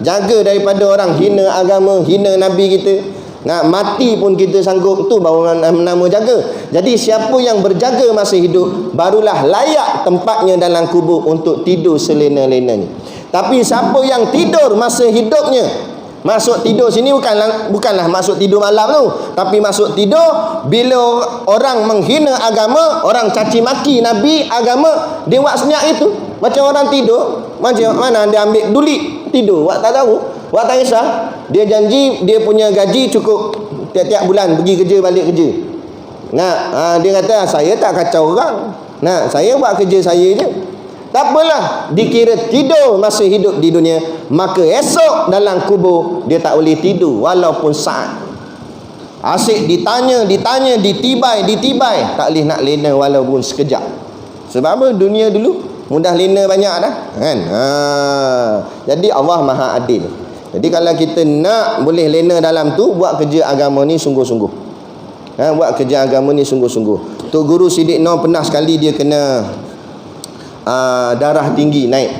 Jaga daripada orang hina agama, hina Nabi kita. Mati pun kita sanggup, tu baru nama jaga. Jadi siapa yang berjaga masa hidup, barulah layak tempatnya dalam kubur untuk tidur selena-lenanya. Tapi siapa yang tidur masa hidupnya, masuk tidur sini bukanlah masuk tidur malam tu, tapi masuk tidur bila orang menghina agama, orang caci maki Nabi, agama, dia buat senyap itu. Macam orang tidur, macam mana dia ambil dulik tidur, buat tak tahu, buat tak kisah. Dia janji dia punya gaji cukup tiap-tiap bulan pergi kerja balik kerja. Dia kata saya tak kacau orang. Saya buat kerja saya je. Tak apalah, dikira tidur masa hidup di dunia, maka esok dalam kubur dia tak boleh tidur walaupun saat. Asyik ditanya, ditibai, tak boleh nak lena walaupun sekejap. Sebab apa? Dunia dulu mudah lena banyak dah, kan? Jadi Allah Maha Adil. Jadi kalau kita nak boleh lena dalam tu, buat kerja agama ni sungguh-sungguh. Buat kerja agama ni sungguh-sungguh. Tok Guru Siddiq Noh pernah sekali dia kena darah tinggi naik.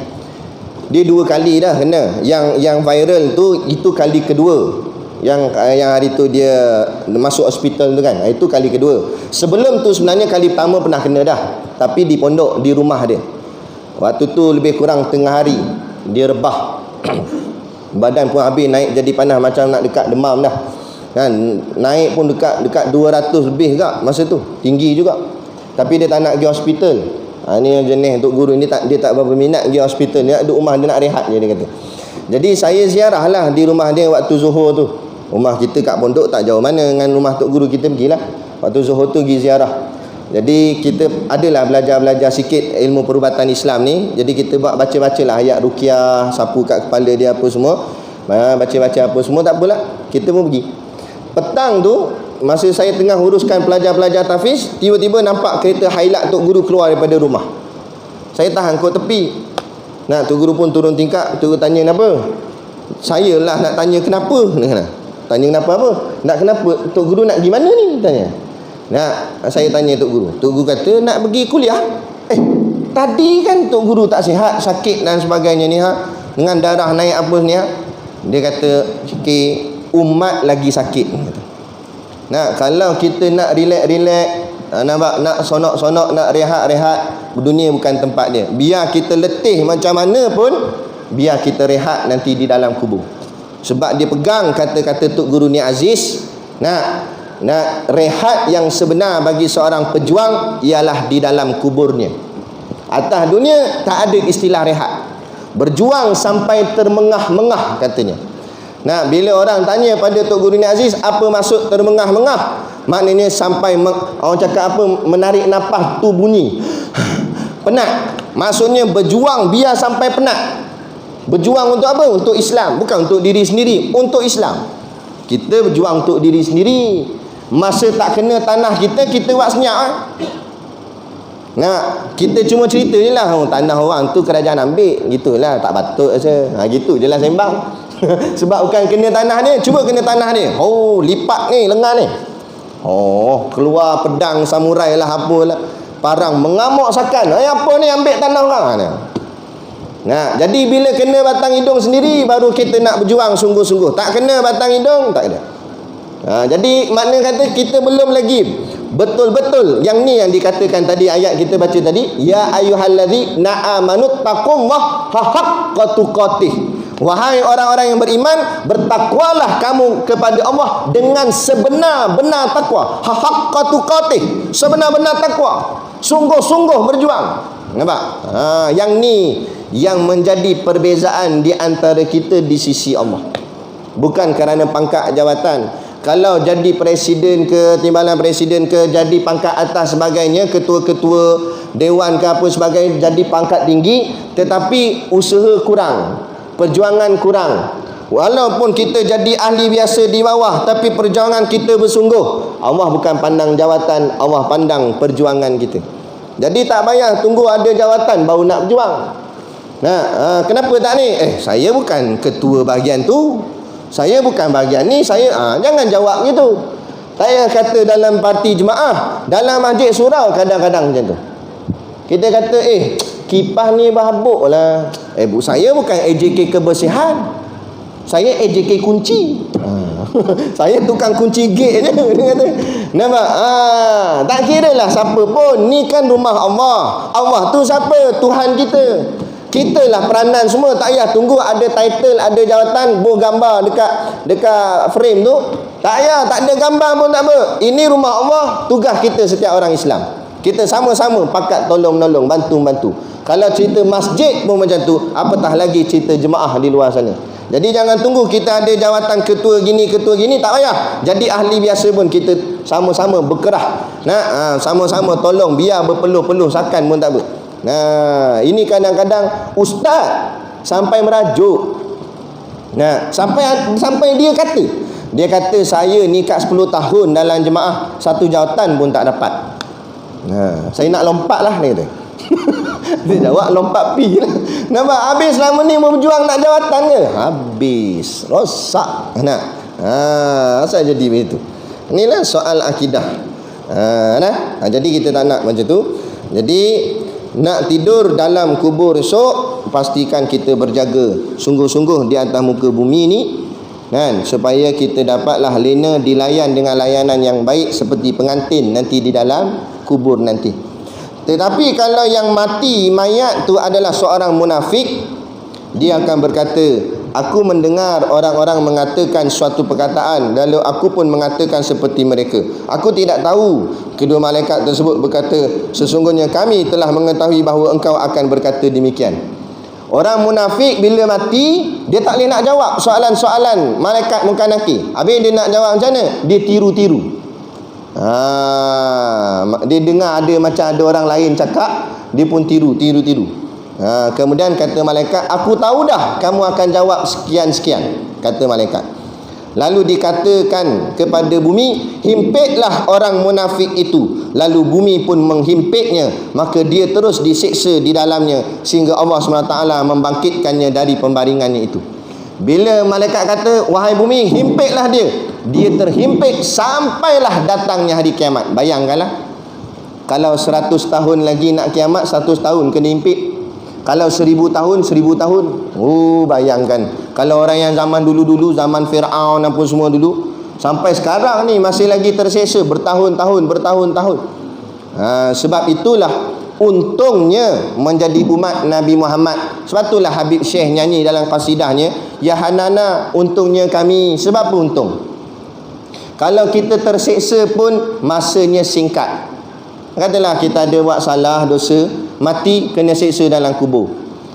Dia 2 kali dah kena. Yang viral tu, itu kali kedua. Yang hari tu dia masuk hospital tu kan, itu kali kedua. Sebelum tu sebenarnya kali pertama pernah kena dah, tapi di pondok, di rumah dia. Waktu tu lebih kurang tengah hari, dia rebah. Badan pun habis, naik jadi panas macam nak dekat demam dah kan. Naik pun dekat 200 lebih juga masa tu, tinggi juga. Tapi dia tak nak pergi hospital. Ni yang jenis Tok Guru ni, dia tak berapa minat pergi hospital. Dia duduk rumah, dia nak rehat je, dia kata. Jadi saya ziarah lah di rumah dia waktu Zuhur tu. Rumah kita kat pondok tak jauh mana dengan rumah Tok Guru, kita pergilah. Waktu Zuhur tu pergi ziarah. Jadi kita adalah belajar sikit ilmu perubatan Islam ni. Jadi kita buat baca-bacalah ayat ruqyah, sapu kat kepala dia apa semua. Baca-baca apa semua, tak apalah. Kita pun pergi. Petang tu, masa saya tengah uruskan pelajar-pelajar tahfiz, tiba-tiba nampak kereta Hilux Tok Guru keluar daripada rumah. Saya tahan kot tepi. Tok Guru pun turun tingkap. Tok Guru tanya kenapa. Saya lah nak tanya kenapa. Tanya kenapa apa? Nak kenapa? Tok Guru nak pergi mana ni? Tanya. Saya tanya Tok Guru. Tok Guru kata nak pergi kuliah. Tadi kan Tok Guru tak sihat, sakit dan sebagainya ni, dengan darah naik apa ni, Dia kata fikir umat lagi sakit. Kalau kita nak relax, nak sonok-sonok, nak rehat, dunia bukan tempat dia. Biar kita letih macam mana pun, biar kita rehat nanti di dalam kubur. Sebab dia pegang kata-kata Tok Guru ni Aziz. Rehat yang sebenar bagi seorang pejuang ialah di dalam kuburnya. Atas dunia tak ada istilah rehat. Berjuang sampai termengah-mengah katanya. Bila orang tanya pada Tok Guru ni Aziz, apa maksud termengah-mengah? Maknanya sampai orang cakap apa, menarik nafas tu bunyi penat. Maksudnya berjuang biar sampai penat. Berjuang untuk apa? Untuk Islam, bukan untuk diri sendiri, untuk Islam. Kita berjuang untuk diri sendiri. Masa tak kena tanah kita buat senyap. Kita cuma cerita je lah, tanah orang tu kerajaan ambil, gitulah, tak patut rasa. Gitu je lah sembang. Sebab bukan kena tanah dia, cuba kena tanah dia. Lipat ni lengan ni. Keluar pedang samurai lah, apalah, parang mengamuk sakan. Apa ni ambil tanah orang ni. Jadi bila kena batang hidung sendiri, baru kita nak berjuang sungguh-sungguh. Tak kena batang hidung, tak ada. Jadi makna kata kita belum lagi betul-betul. Yang ni yang dikatakan tadi, ayat kita baca tadi, ya ayyuhallazina amanu taqullaha haqqa tuqatih. Wahai orang-orang yang beriman, bertakwalah kamu kepada Allah dengan sebenar-benar takwa. Haqqa tuqatih, sebenar-benar takwa, sungguh-sungguh berjuang. Nampak? Yang ni yang menjadi perbezaan di antara kita di sisi Allah. Bukan kerana pangkat jawatan. Kalau jadi presiden ke, timbalan presiden ke, jadi pangkat atas sebagainya, ketua-ketua dewan ke apa sebagainya, jadi pangkat tinggi, tetapi usaha kurang, perjuangan kurang. Walaupun kita jadi ahli biasa di bawah, tapi perjuangan kita bersungguh. Allah bukan pandang jawatan, Allah pandang perjuangan kita. Jadi tak payah tunggu ada jawatan baru nak berjuang. Kenapa tak ni? Saya bukan ketua bahagian tu, saya bukan bahagian ni, saya jangan jawab gitu. Saya kata dalam parti jemaah, dalam masjid surau kadang-kadang macam tu. Kita kata kipas ni berhabuk lah. Saya bukan AJK kebersihan, saya AJK kunci. Saya tukang kunci gate je. Dia kata, nampak? Tak kira lah siapa pun, ni kan rumah Allah. Allah tu siapa? Tuhan kita. Kita lah peranan semua. Tak payah tunggu ada title, ada jawatan, buh gambar dekat frame tu. Tak payah, tak ada gambar pun tak apa. Ini rumah Allah. Tugas kita setiap orang Islam, kita sama-sama pakat tolong-menolong, bantu-bantu. Kalau cerita masjid pun macam tu, apatah lagi cerita jemaah di luar sana. Jadi jangan tunggu kita ada jawatan ketua gini, tak payah. Jadi ahli biasa pun kita sama-sama berkerah. Sama-sama tolong, biar berpeluh-peluh sakan pun tak apa. Ini kadang-kadang ustaz sampai merajuk. Sampai dia kata saya ni kat 10 tahun dalam jemaah, satu jawatan pun tak dapat. Saya nak lompat lah, dia kata. Dia jawab lompat pi lah. Nampak? Habis selama ni berjuang nak jawatan ke? Habis. Rosak. Asal jadi begitu. Inilah soal akidah. Jadi kita tak nak macam tu. Jadi nak tidur dalam kubur esok, pastikan kita berjaga sungguh-sungguh di atas muka bumi ni, kan, supaya kita dapatlah lena dilayan dengan layanan yang baik seperti pengantin nanti di dalam kubur nanti. Tetapi kalau yang mati mayat tu adalah seorang munafik, dia akan berkata, aku mendengar orang-orang mengatakan suatu perkataan, lalu aku pun mengatakan seperti mereka. Aku tidak tahu. Kedua malaikat tersebut berkata, sesungguhnya kami telah mengetahui bahawa engkau akan berkata demikian. Orang munafik bila mati, dia tak boleh nak jawab soalan-soalan malaikat munkar nakir. Habis dia nak jawab macam mana? Dia tiru-tiru. Dia dengar ada macam ada orang lain cakap, dia pun tiru. Kemudian kata malaikat, aku tahu dah kamu akan jawab sekian-sekian, kata malaikat. Lalu dikatakan kepada bumi, himpitlah orang munafik itu. Lalu bumi pun menghimpitnya, maka dia terus disiksa di dalamnya sehingga Allah SWT membangkitkannya dari pembaringannya itu. Bila malaikat kata, wahai bumi, himpitlah dia, dia terhimpit sampailah datangnya hari kiamat. Bayangkanlah, kalau 100 tahun lagi nak kiamat, 100 tahun kena himpit. Kalau 1000 tahun, 1000 tahun. Bayangkan. Kalau orang yang zaman dulu-dulu, zaman Fir'aun apa semua dulu, sampai sekarang ni masih lagi terseksa bertahun-tahun. Sebab itulah untungnya menjadi umat Nabi Muhammad. Sebab itulah Habib Syekh nyanyi dalam kasidahnya, ya Hanana, untungnya kami. Sebab apa untung? Kalau kita terseksa pun masanya singkat. Katalah kita ada buat salah, dosa, mati kena seksa dalam kubur.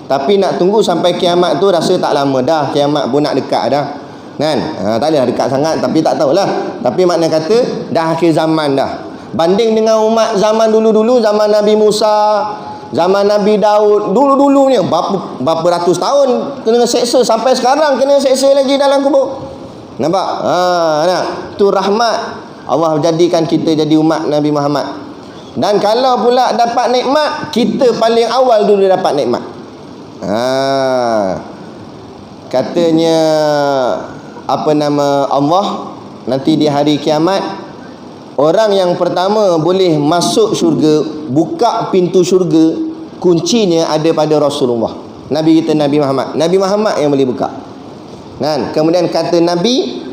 Tapi nak tunggu sampai kiamat tu rasa tak lama dah. Kiamat pun nak dekat dah, kan? Tak adalah dekat sangat, tapi tak tahulah. Tapi makna kata dah akhir zaman dah. Banding dengan umat zaman dulu-dulu, zaman Nabi Musa, zaman Nabi Daud, dulu-dulunya berapa ratus tahun kena seksa, sampai sekarang kena seksa lagi dalam kubur. Nampak? Tu rahmat Allah jadikan kita jadi umat Nabi Muhammad. Dan kalau pula dapat nikmat, kita paling awal dulu dapat nikmat. Katanya Allah nanti di hari kiamat, orang yang pertama boleh masuk syurga, buka pintu syurga, kuncinya ada pada Rasulullah, Nabi kita Nabi Muhammad yang boleh buka. Kan? Kemudian kata Nabi,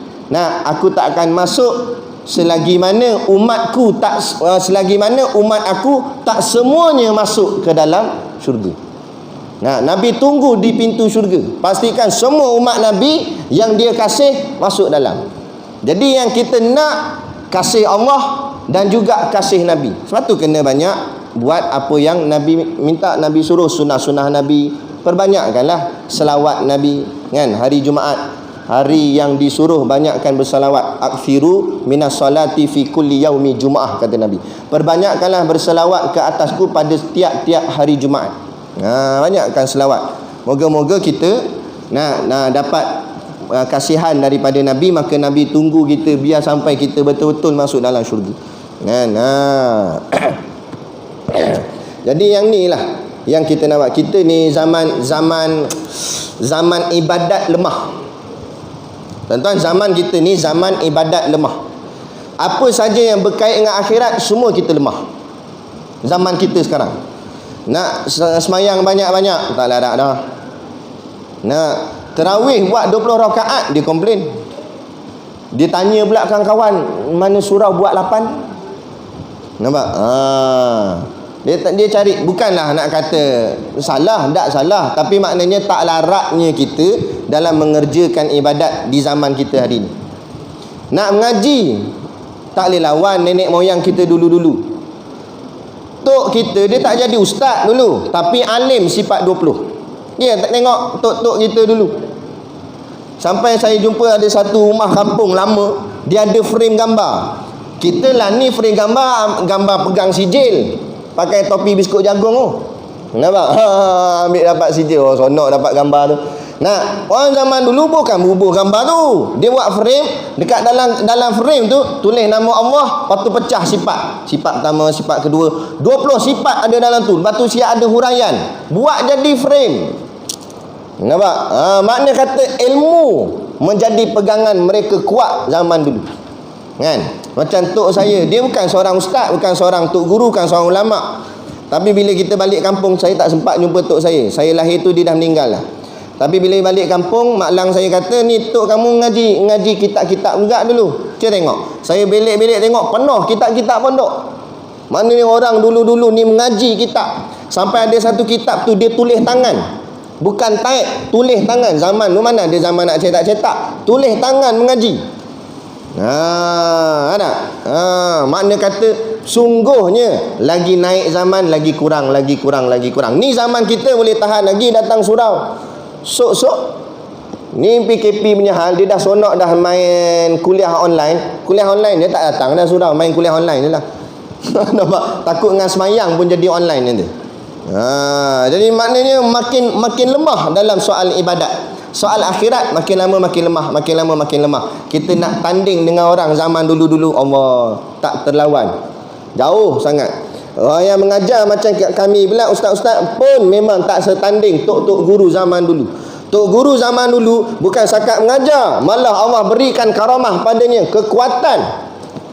aku tak akan masuk selagi mana umat aku tak semuanya masuk ke dalam syurga. Nabi tunggu di pintu syurga, pastikan semua umat Nabi yang dia kasih masuk dalam. Jadi yang kita nak kasih Allah dan juga kasih Nabi. Sebab tu kena banyak buat apa yang Nabi minta. Nabi suruh sunnah-sunnah Nabi, perbanyakkanlah selawat Nabi, kan? Hari Jumaat, hari yang disuruh banyakkan bersalawat. Akthiru minas salati fi kulli yaumi Jumaah, kata Nabi. Perbanyakkanlah bersalawat ke atasku pada tiap-tiap hari Jumaat. Banyakkan selawat. Moga-moga kita dapat kasihan daripada Nabi. Maka Nabi tunggu kita biar sampai kita betul-betul masuk dalam syurga. Jadi yang ni lah yang kita nak buat. Kita ni zaman ibadat lemah. Tuan-tuan, zaman kita ni zaman ibadat lemah. Apa saja yang berkait dengan akhirat, semua kita lemah. Zaman kita sekarang. Nak semayang banyak-banyak, tak larat dah. Nak tarawih buat 20 rakaat, dia komplain. Dia tanya pula kawan-kawan, mana surau buat 8? Nampak? Dia cari, bukanlah nak kata salah, tak salah, tapi maknanya tak laratnya kita dalam mengerjakan ibadat di zaman kita hari ni. Nak mengaji, tak boleh lawan nenek moyang kita dulu-dulu. Tok kita, dia tak jadi ustaz dulu, tapi alim sifat 20. Dia tak tengok tok-tok kita dulu. Sampai saya jumpa ada satu rumah kampung lama, dia ada frame gambar. Kita lah ni frame gambar pegang sijil, pakai topi biskut jagung tu. Nampak? Ambil dapat sijil, oh sonok dapat gambar tu. Nah, orang zaman dulu bukan bubuh gambar tu. Dia buat frame, dekat dalam frame tu tulis nama Allah, lepas tu pecah sifat. Sifat pertama, sifat kedua, 20 sifat ada dalam tu. Lepas tu siap ada huraian. Buat jadi frame. Nampak? Makna kata ilmu menjadi pegangan mereka kuat zaman dulu. Kan? Macam tok saya, dia bukan seorang ustaz, bukan seorang tok guru, bukan seorang ulama. Tapi bila kita balik kampung, saya tak sempat jumpa tok saya. Saya lahir tu dia dah meninggal lah. Tapi bila balik kampung, mak lang saya kata, ni tok kamu ngaji kitab-kitab juga dulu. Cik tengok. Saya belik-belik tengok penuh kitab-kitab pondok. Mana ni orang dulu-dulu ni mengaji kitab. Sampai ada satu kitab tu dia tulis tangan. Bukan type, tulis tangan. Zaman tu mana ada zaman nak cetak-cetak. Tulis tangan mengaji. Ada. Makna kata sungguhnya lagi naik zaman, lagi kurang. Ni zaman kita boleh tahan lagi datang surau. Sok-sok ni PKP punya hal, dia dah sonok dah main kuliah online. Kuliah online dia tak datang dah surau, main kuliah online je lah. Nampak? Takut dengan semayang pun jadi online nanti. Jadi maknanya makin lemah dalam soal ibadat. Soal akhirat makin lama makin lemah. Kita nak tanding dengan orang zaman dulu-dulu, Allah tak terlawan. Jauh sangat. Orang yang mengajar macam kami pula, ustaz-ustaz pun memang tak setanding tok-tok guru zaman dulu. Tok guru zaman dulu bukan sakat mengajar, malah Allah berikan karamah padanya, kekuatan,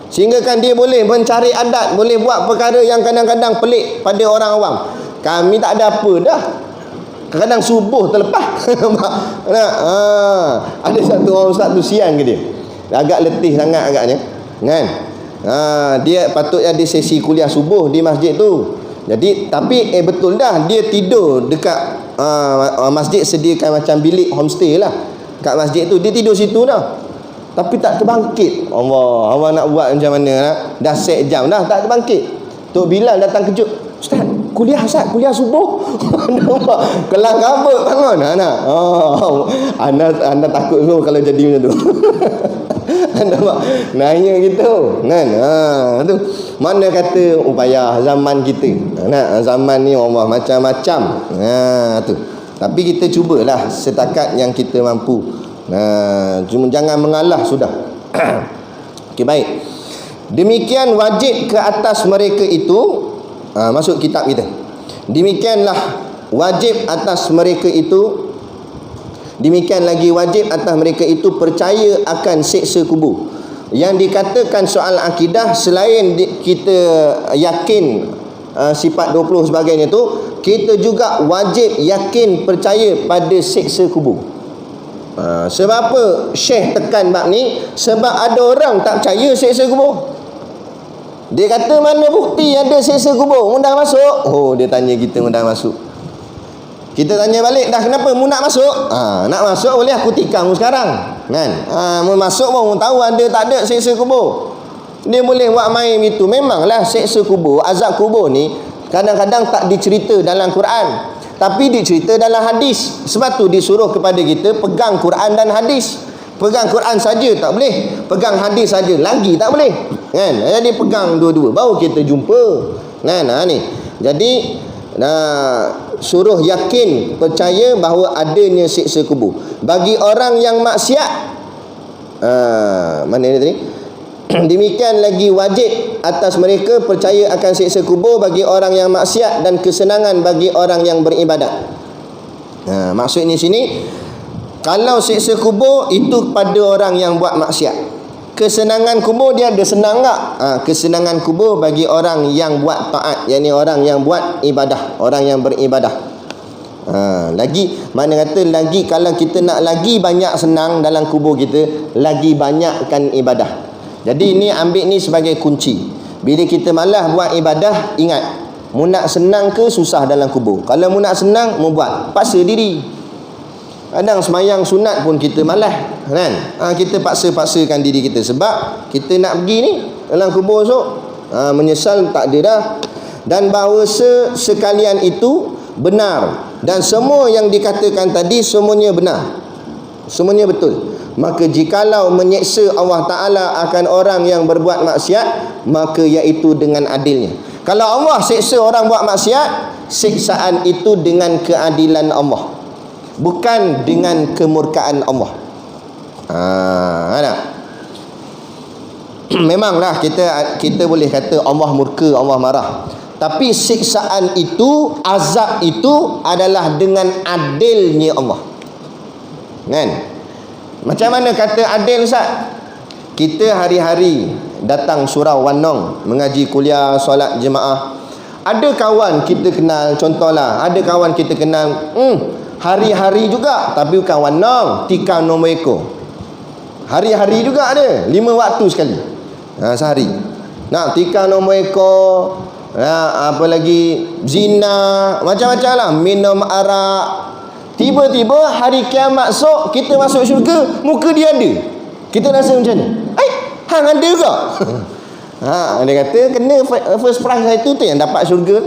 sehingga kan dia boleh mencari adat, boleh buat perkara yang kadang-kadang pelik pada orang awam. Kami tak ada apa dah. Kadang-kadang subuh terlepas. Ada satu orang ustaz tu siang ke dia, agak letih sangat agaknya, kan? Dia patutnya ada sesi kuliah subuh di masjid tu. Jadi tapi betul dah, dia tidur dekat masjid sediakan macam bilik homestay lah kat masjid tu. Dia tidur situ dah, tapi tak terbangkit. Allah nak buat macam mana lah? Dah set jam dah tak terbangkit. Tok Bilal datang kejut, ustaz, kuliah subuh. Nampak? Kelang kabut bangun anak. Anda takut semua kalau jadi macam tu. Nampak? Nanya gitu kan? Tu mana kata upaya zaman kita. Zaman ni Allah macam-macam. Tu. Tapi kita cubalah setakat yang kita mampu. Cuma jangan mengalah sudah. Okey, baik. Demikian wajib ke atas mereka itu, masuk kitab kita. Demikianlah wajib atas mereka itu. Demikian lagi wajib atas mereka itu percaya akan siksa kubur. Yang dikatakan soal akidah, selain kita yakin sifat 20 sebagainya tu, kita juga wajib yakin percaya pada siksa kubur. Sebab apa Syekh tekan bab ni? Sebab ada orang tak percaya siksa kubur. Dia kata, mana bukti ada siksa kubur? Mudah masuk. Dia tanya kita mudah masuk. Kita tanya balik, dah kenapa mu nak masuk? Nak masuk boleh aku tikam sekarang, kan? Mu masuk pun mu tahu ada tak ada siksa kubur. Dia boleh buat main itu. Memanglah siksa kubur, azab kubur ni kadang-kadang tak dicerita dalam Quran, tapi dicerita dalam hadis. Sebab tu disuruh kepada kita pegang Quran dan hadis. Pegang Quran saja tak boleh, pegang hadis saja lagi tak boleh, kan? Jadi pegang dua-dua baru kita jumpa, kan? Ni jadi suruh yakin percaya bahawa adanya siksa kubur bagi orang yang maksiat. Mana ni tadi? Demikian lagi wajib atas mereka percaya akan siksa kubur bagi orang yang maksiat dan kesenangan bagi orang yang beribadat. Maksudnya sini, kalau siksa kubur itu pada orang yang buat maksiat, kesenangan kubur dia ada senang tak? Kesenangan kubur bagi orang yang buat taat, yakni orang yang buat ibadah, orang yang beribadah. Lagi mana kata lagi, kalau kita nak lagi banyak senang dalam kubur kita, lagi banyakkan ibadah. Jadi ni ambil ni sebagai kunci. Bila kita malas buat ibadah, ingat, mu nak senang ke susah dalam kubur. Kalau mu nak senang, mu buat, paksa diri. Kadang semayang sunat pun kita malas, kan? Kita paksa-paksakan diri kita sebab kita nak pergi ni dalam kubur esok. Menyesal tak ada dah. Dan bahawa sekalian itu benar, dan semua yang dikatakan tadi semuanya benar, semuanya betul. Maka jikalau menyeksa Allah Ta'ala akan orang yang berbuat maksiat, maka iaitu dengan adilnya. Kalau Allah seksa orang buat maksiat, siksaan itu dengan keadilan Allah, bukan dengan kemurkaan Allah. Ada. Memanglah kita boleh kata Allah murka, Allah marah. Tapi siksaan itu, azab itu adalah dengan adilnya Allah. Kan? Macam mana kata adil, Ustaz? Kita hari-hari datang surau Wanong, mengaji kuliah, solat jemaah. Ada kawan kita kenal, contohlah, ada kawan kita kenal, hari-hari juga, tapi bukan Wanong, tikar nombor ekor. Hari-hari juga ada, 5 waktu sekali, sehari. Nak tikar nombor ekor, apa lagi, zina, macam-macam lah, minum arak. Tiba-tiba hari kiamat esok, kita masuk syurga, muka dia ada. Kita rasa macam mana? Hang ada juga. Dia kata kena first prize itu tu yang dapat syurga.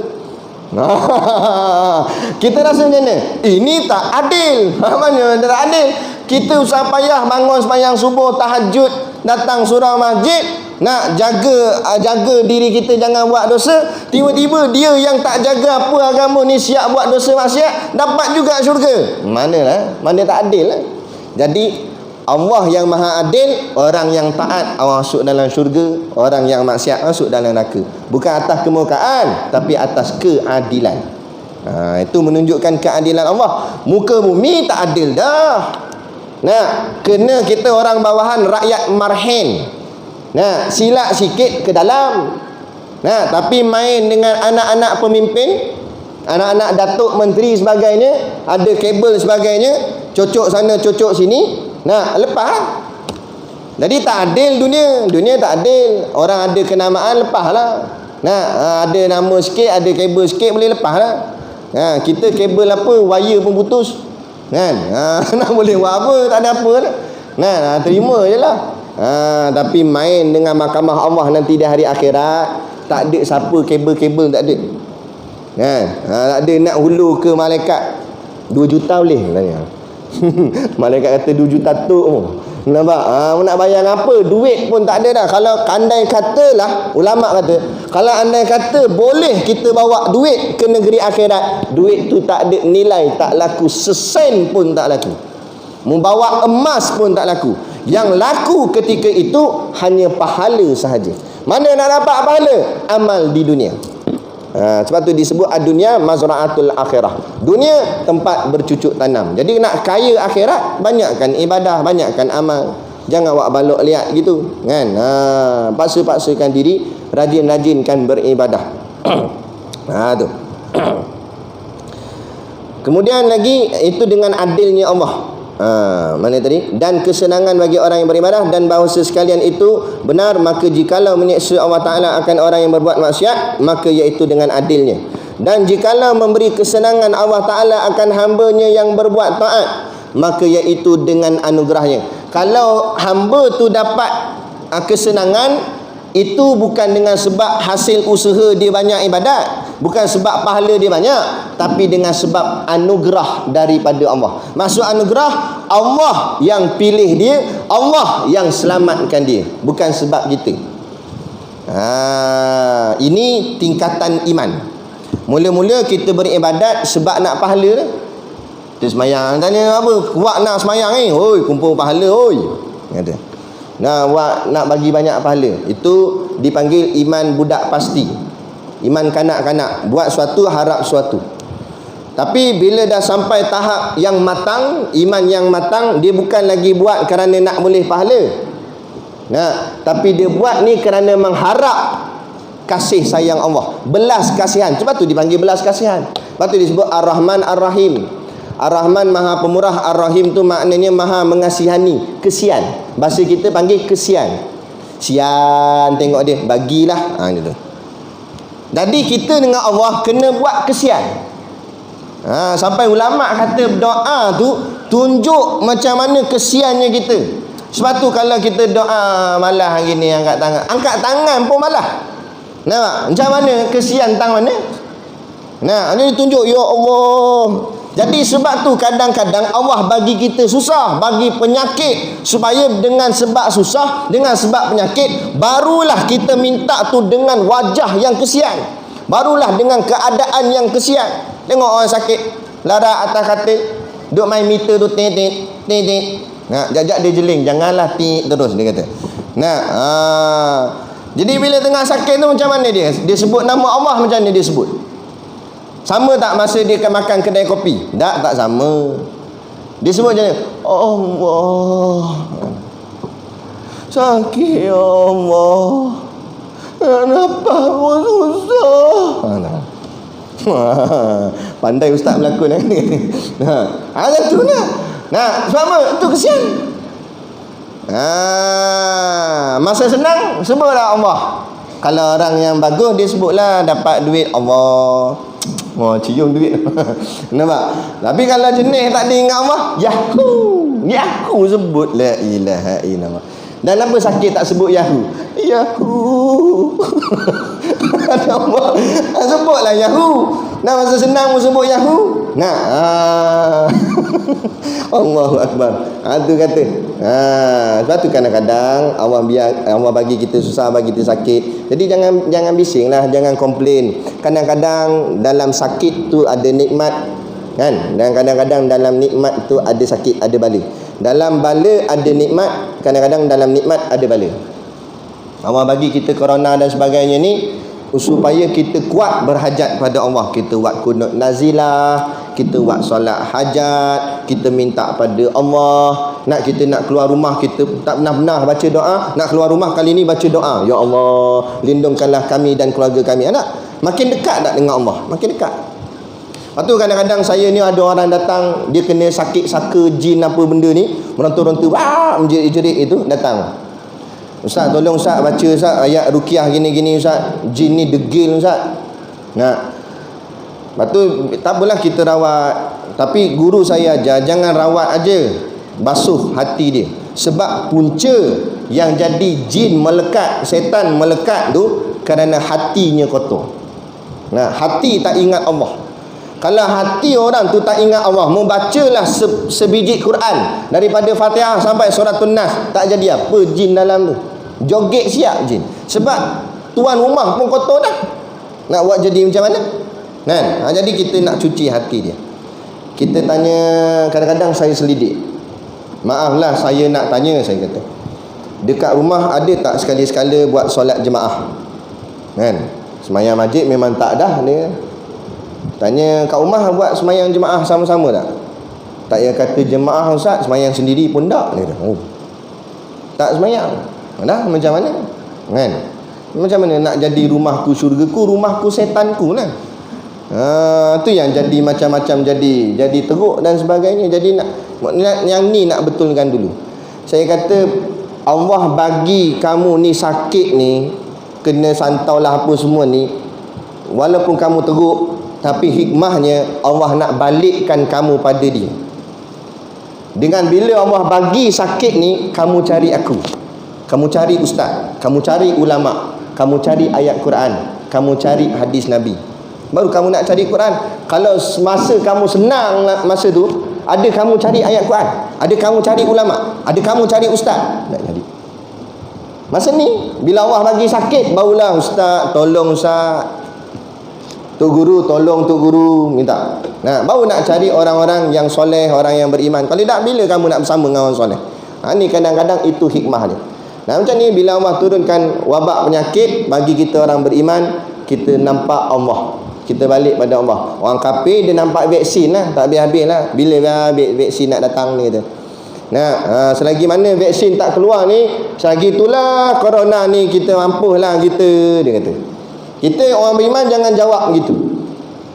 Kita rasa macam mana? Ini tak adil. Mana tak adil? Kita usah payah bangun sembahyang subuh, tahajud, datang surau masjid, nak jaga diri kita jangan buat dosa. Tiba-tiba dia yang tak jaga apa agama ni, siap buat dosa maksiat, dapat juga syurga. Mana tak adil lah. Jadi Allah yang maha adil, orang yang taat masuk dalam syurga, orang yang maksiat masuk dalam neraka. Bukan atas kemurkaan, tapi atas keadilan. Itu menunjukkan keadilan Allah. Muka bumi tak adil dah. Kena kita orang bawahan, rakyat marhen. Silap sikit ke dalam. Tapi main dengan anak-anak pemimpin, anak-anak datuk menteri sebagainya, ada kabel sebagainya, cocok sana cocok sini, lepas. Jadi tak adil dunia tak adil. Orang ada kenamaan, lepaslah. Ada nama sikit, ada kabel sikit, boleh lepaslah. Kita kabel apa, wire pun putus, kan? Nak boleh buat apa, tak ada apa lah. Terima je lah. Tapi main dengan mahkamah Allah nanti di hari akhirat, tak ada siapa kabel-kabel, tak ada. Tak ada nak hulu ke malaikat 2 juta boleh tanya. Malaikat kata 2 juta tu nampak? Nak bayar apa? Duit pun tak ada dah. Kalau andai katalah, ulama kata, kalau andai kata boleh kita bawa duit ke negeri akhirat, duit tu tak ada nilai, tak laku, sesen pun tak laku. Membawa emas pun tak laku. Yang laku ketika itu hanya pahala sahaja. Mana nak dapat pahala? Amal di dunia. Sebab tu disebut dunia mazra'atul akhirah. Dunia tempat bercucuk tanam. Jadi nak kaya akhirat, banyakkan ibadah, banyakkan amal. Jangan awak balok liat gitu, kan? Paksa-paksakan diri, rajin-rajinkan beribadah. Tu. Kemudian lagi, itu dengan adilnya Allah. Mana tadi? Dan kesenangan bagi orang yang beribadah, dan bahawa sekalian itu benar, maka jikalau menyeksa Allah Ta'ala akan orang yang berbuat maksiat, maka iaitu dengan adilnya. Dan jikalau memberi kesenangan Allah Ta'ala akan hambanya yang berbuat taat, maka iaitu dengan anugerahnya. Kalau hamba tu dapat kesenangan, itu bukan dengan sebab hasil usaha dia banyak ibadat, bukan sebab pahala dia banyak, tapi dengan sebab anugerah daripada Allah. Maksud anugerah, Allah yang pilih dia, Allah yang selamatkan dia, bukan sebab kita. Ini tingkatan iman. Mula-mula kita beribadat sebab nak pahala. Kita semayang, tanya apa? Kuat nak semayang ni? Oi, kumpul pahala, oi. Kata. Nak bagi banyak pahala. Itu dipanggil iman budak pasti, iman kanak-kanak. Buat suatu, harap suatu. Tapi bila dah sampai tahap yang matang, iman yang matang, dia bukan lagi buat kerana nak boleh pahala. Nah, tapi dia buat ni kerana mengharap kasih sayang Allah, belas kasihan. Sebab tu dipanggil belas kasihan. Sebab tu disebut Ar-Rahman Ar-Rahim. Ar-Rahman Maha Pemurah, Ar-Rahim tu maknanya Maha mengasihani, kesian. Bahasa kita panggil kesian. Sian tengok dia, bagilah. Gitu. Jadi kita dengan Allah kena buat kesian. Sampai ulama kata doa tu tunjuk macam mana kesiannya kita. Sebab tu kalau kita doa malah hari ni angkat tangan pun malah. Nampak? Macam mana kesian tang mana? Nah, ini tunjuk ya Allah. Jadi sebab tu kadang-kadang Allah bagi kita susah, bagi penyakit, supaya dengan sebab susah, dengan sebab penyakit, barulah kita minta tu dengan wajah yang kesian. Barulah dengan keadaan yang kesian. Tengok orang sakit, larat atas katil, duk main meter tu tit. Nah, jajak dia jeling, janganlah tit terus dia kata. Nah, jadi bila tengah sakit tu macam mana dia? Dia sebut nama Allah macam mana dia sebut? Sama tak masa dia makan kedai kopi? Tak sama. Dia sebut macam ni, Allah sakit, ya Allah, kenapa aku susah? Pandai ustaz berlakon. Ada tu lah. Nah, sebab apa? Itu kesian. Masa senang sebutlah Allah. Kalau orang yang bagus dia sebutlah dapat duit Allah. Cium duit. Nampak? Tapi kalau jenis tak diingat Allah, Yahoo sebut la ilaha illallah. Dan apa sakit tak sebut Yahoo? Yahoo. Ada Allah sebutlah Yahoo. Nah, masa senang pun sebut Yahoo. Nah, Allahu Akbar. Tu kata. Sebab tu kadang-kadang Allah bagi kita susah, bagi kita sakit. Jadi jangan bisinglah, jangan komplain. Kadang-kadang dalam sakit tu ada nikmat, kan? Dan kadang-kadang dalam nikmat tu ada sakit, ada bala. Dalam bala ada nikmat, kadang-kadang dalam nikmat ada bala. Allah bagi kita corona dan sebagainya ni supaya kita kuat berhajat pada Allah. Kita buat kunut nazilah, kita buat solat hajat, kita minta pada Allah. Kita nak keluar rumah, kita tak pernah baca doa. Nak keluar rumah kali ni baca doa, ya Allah, lindungkanlah kami dan keluarga kami. Makin dekat tak dengan Allah? Makin dekat. Lepas tu kadang-kadang saya ni ada orang datang, dia kena sakit saka jin apa benda ni, meronta-ronta, menjerit-jerit itu, datang. Ustaz, tolong Ustaz baca Ustaz ayat ruqyah gini-gini Ustaz, jin ni degil Ustaz. Lepas tu tak apalah kita rawat. Tapi guru saya ajar jangan rawat aja, basuh hati dia. Sebab punca yang jadi jin melekat, setan melekat tu kerana hatinya kotor. Hati tak ingat Allah. Kalau hati orang tu tak ingat Allah, mau bacalah sebiji Quran daripada Fatihah sampai Suratul Nas, tak jadi apa jin dalam tu. Joget siap jin. Sebab tuan rumah pun kotor dah. Nak buat jadi macam mana? Jadi kita nak cuci hati dia. Kita tanya, kadang-kadang saya selidik. Maaflah saya nak tanya, saya kata. Dekat rumah ada tak sekali-sekala buat solat jemaah? Semayang masjid memang tak dah dia. Tanya kat rumah buat semayang jemaah sama-sama tak? Tak payah kata jemaah Ustaz, semayang sendiri pun tak. Dia kata, tak semayang. Macam mana? Macam mana nak jadi rumahku syurgaku, rumahku setanku lah. Tu yang jadi macam-macam, jadi teruk dan sebagainya. Jadi yang ni nak betulkan dulu. Saya kata Allah bagi kamu ni sakit ni, kena santaulah apa semua ni, walaupun kamu teruk, tapi hikmahnya Allah nak balikkan kamu pada dia. Dengan bila Allah bagi sakit ni, kamu cari aku, kamu cari ustaz, kamu cari ulama, kamu cari ayat Quran, kamu cari hadis Nabi, baru kamu nak cari Quran. Kalau masa kamu senang masa tu, ada kamu cari ayat Quran, ada kamu cari ulama, ada kamu cari ustaz, tak jadi. Masa ni bila Allah bagi sakit, barulah ustaz tolong ustaz, tu guru tolong, tu guru minta. Baru nak cari orang-orang yang soleh, orang yang beriman. Kalau tak, bila kamu nak bersama dengan orang soleh? Ni kadang-kadang itu hikmah dia. Macam ni bila Allah turunkan wabak penyakit, bagi kita orang beriman, kita nampak Allah, kita balik pada Allah. Orang kafir dia nampak vaksin lah, tak habis-habis lah. Bila vaksin nak datang ni kata. Selagi mana vaksin tak keluar ni, selagi itulah corona ni kita mampulah kita, dia kata. Kita orang beriman jangan jawab begitu.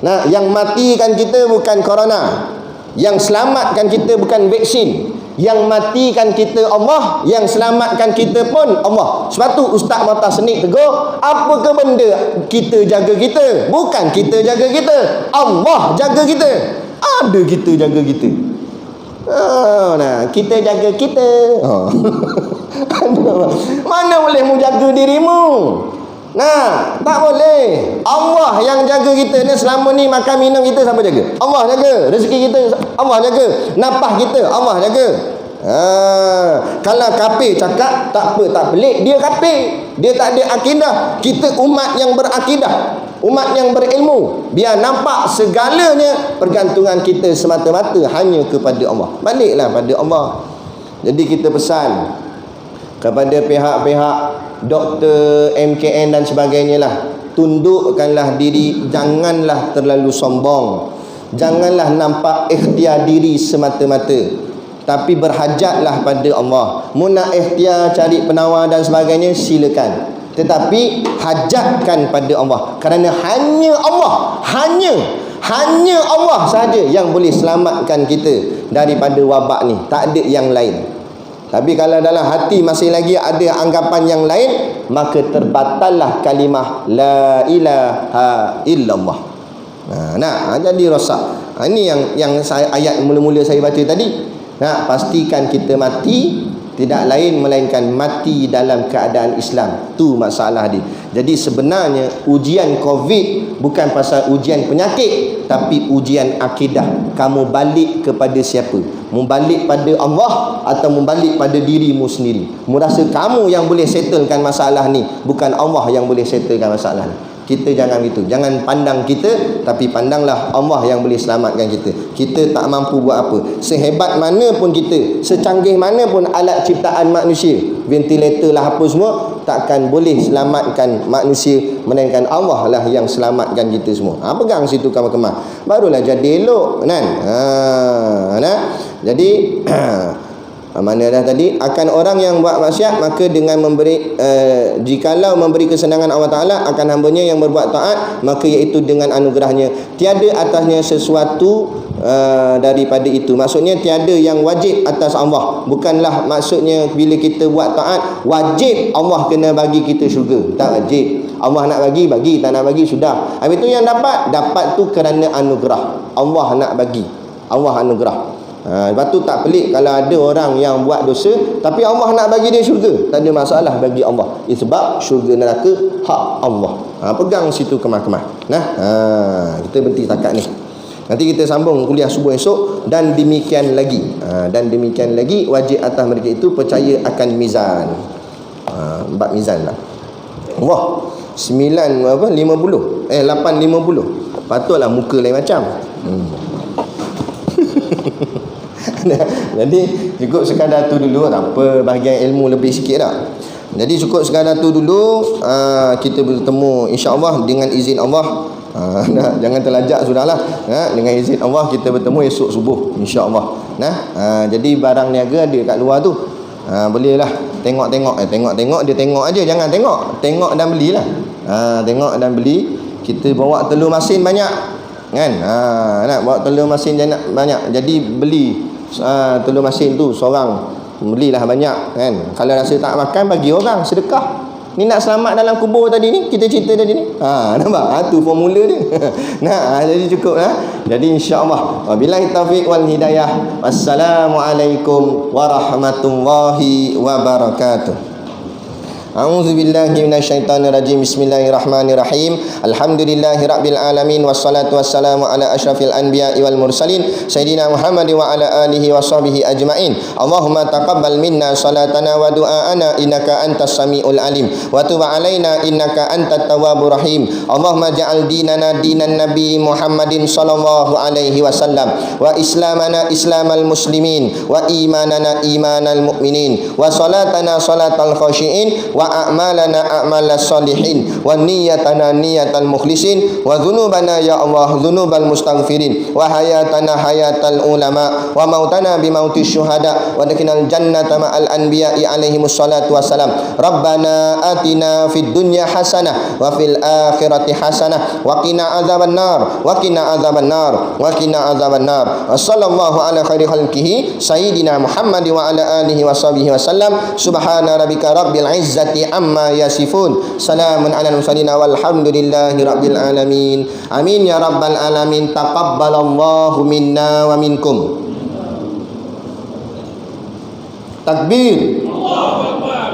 Yang matikan kita bukan corona, yang selamatkan kita bukan vaksin, yang matikan kita Allah, yang selamatkan kita pun Allah. Sebab tu Ustaz Mata Senik tegur, apa ke benda kita jaga kita? Bukan kita jaga kita, Allah jaga kita. Ada kita jaga kita. Kita jaga kita. Mana boleh mu jaga dirimu? Tak boleh. Allah yang jaga kita ni. Selama ni makan minum kita siapa jaga? Allah jaga. Rezeki kita Allah jaga. Nafas kita Allah jaga. Kalau kafir cakap tak apa, tak pelik, dia kafir, dia tak ada akidah. Kita umat yang berakidah, umat yang berilmu, biar nampak segalanya pergantungan kita semata-mata hanya kepada Allah. Baliklah pada Allah. Jadi kita pesan kepada pihak-pihak doktor, MKN dan sebagainya lah, tundukkanlah diri, janganlah terlalu sombong, janganlah nampak ikhtiar diri semata-mata, tapi berhajatlah pada Allah. Mu nak ikhtiar cari penawar dan sebagainya, silakan, tetapi hajatkan pada Allah, kerana hanya Allah, hanya Allah sahaja yang boleh selamatkan kita daripada wabak ni, tak ada yang lain. Tapi kalau dalam hati masih lagi ada anggapan yang lain, maka terbatallah kalimah la ilaha illallah. Jadi rosak. Ini yang ayat mula-mula saya baca tadi. Pastikan kita mati, tidak lain melainkan mati dalam keadaan Islam. Tu masalah dia. Jadi sebenarnya ujian COVID bukan pasal ujian penyakit, tapi ujian akidah. Kamu balik kepada siapa? Mu balik pada Allah atau mu balik pada dirimu sendiri? Mu rasa kamu yang boleh settlekan masalah ni, bukan Allah yang boleh settlekan masalah ni. Kita jangan gitu. Jangan pandang kita, tapi pandanglah Allah yang boleh selamatkan kita. Kita tak mampu buat apa. Sehebat mana pun kita, secanggih mana pun alat ciptaan manusia, ventilator lah apa semua, takkan boleh selamatkan manusia, melainkan Allah lah yang selamatkan kita semua. Pegang situ kemah-kemah, barulah jadi elok kan. Jadi mana dah tadi, akan orang yang buat maksiat, maka dengan memberi jikalau memberi kesenangan Allah Ta'ala akan hambanya yang berbuat taat, maka iaitu dengan anugerahnya, tiada atasnya sesuatu daripada itu. Maksudnya tiada yang wajib atas Allah. Bukanlah maksudnya bila kita buat taat wajib Allah kena bagi kita syurga. Tak wajib. Allah nak bagi, tak nak bagi sudah. Habis tu yang dapat tu kerana anugerah. Allah nak bagi, Allah anugerah. Lepas tu tak pelik kalau ada orang yang buat dosa tapi Allah nak bagi dia syurga, tak ada masalah bagi Allah. Sebab syurga neraka hak Allah. Pegang situ kemah-kemah. Kita berhenti setakat ni. Nanti kita sambung kuliah subuh esok. Dan demikian lagi wajib atas mereka itu percaya akan mizan. Bab mizan lah. Wah, 8.50. Patutlah muka lain macam. Jadi cukup sekadar tu dulu. Tak apa, bahagian ilmu lebih sikit dah. Jadi cukup sekadar tu dulu. Kita bertemu insya-Allah dengan izin Allah. Jangan terlajak sudahlah. Dengan izin Allah kita bertemu esok subuh insya-Allah. Jadi barang niaga ada kat luar tu. Bolehlah tengok-tengok. Tengok-tengok dia tengok aja, jangan tengok dan belilah. Tengok dan beli. Kita bawa telur masin banyak kan. Nak bawa telur masin banyak. Jadi beli telur masin tu seorang, belilah banyak kan. Kalau rasa tak makan, bagi orang, sedekah. Ni nak selamat dalam kubur tadi ni, kita cerita tadi ni. Nampak? Tu formula dia. Jadi cukup Jadi insya-Allah. Wabillahi taufiq wal hidayah. Wassalamualaikum warahmatullahi wabarakatuh. A'udzu billahi minasyaitonir rajim. Bismillahirrahmanirrahim. Alhamdulillahi rabbil alamin wassalatu wassalamu ala asyrafil anbiya'i wal mursalin sayyidina Muhammad wa ala alihi washabihi ajmain. Allahumma taqabbal minna salatana wa du'aana innaka antas samiul alim wa tub alaina innaka antat tawwabur rahim. Allahumma ja'al dinana dinan nabi Muhammadin sallallahu alaihi wasallam wa islamana islamal muslimin wa imanana imanal mu'minin wa salatana salatal khashiin wa a'malana a'malas solihin wa niyatana niyatal mukhlisin wa dhunubana ya Allah dhunubal mustaghfirin wa hayatana hayatal ulama wa mautana bimautis syuhada wa dakinal jannata ma'al anbiya'i alaihimus salatu wassalam. Rabbana atina fid dunya hasanah wa fil akhirati hasanah wa qina adzaban nar wa qina adzaban nar wa qina adzaban nar. Sallallahu ala khairi khalqihi sayyidina Muhammad wa ala alihi wa sahbihi wasallam. Subhana rabbika rabbil izzati amma yasifun. Salamun ala mursalin walhamdulillahi rabbil alamin. Amin ya rabbal alamin. Taqabbalallahu minna wa minkum. Takbir. Allahu Akbar.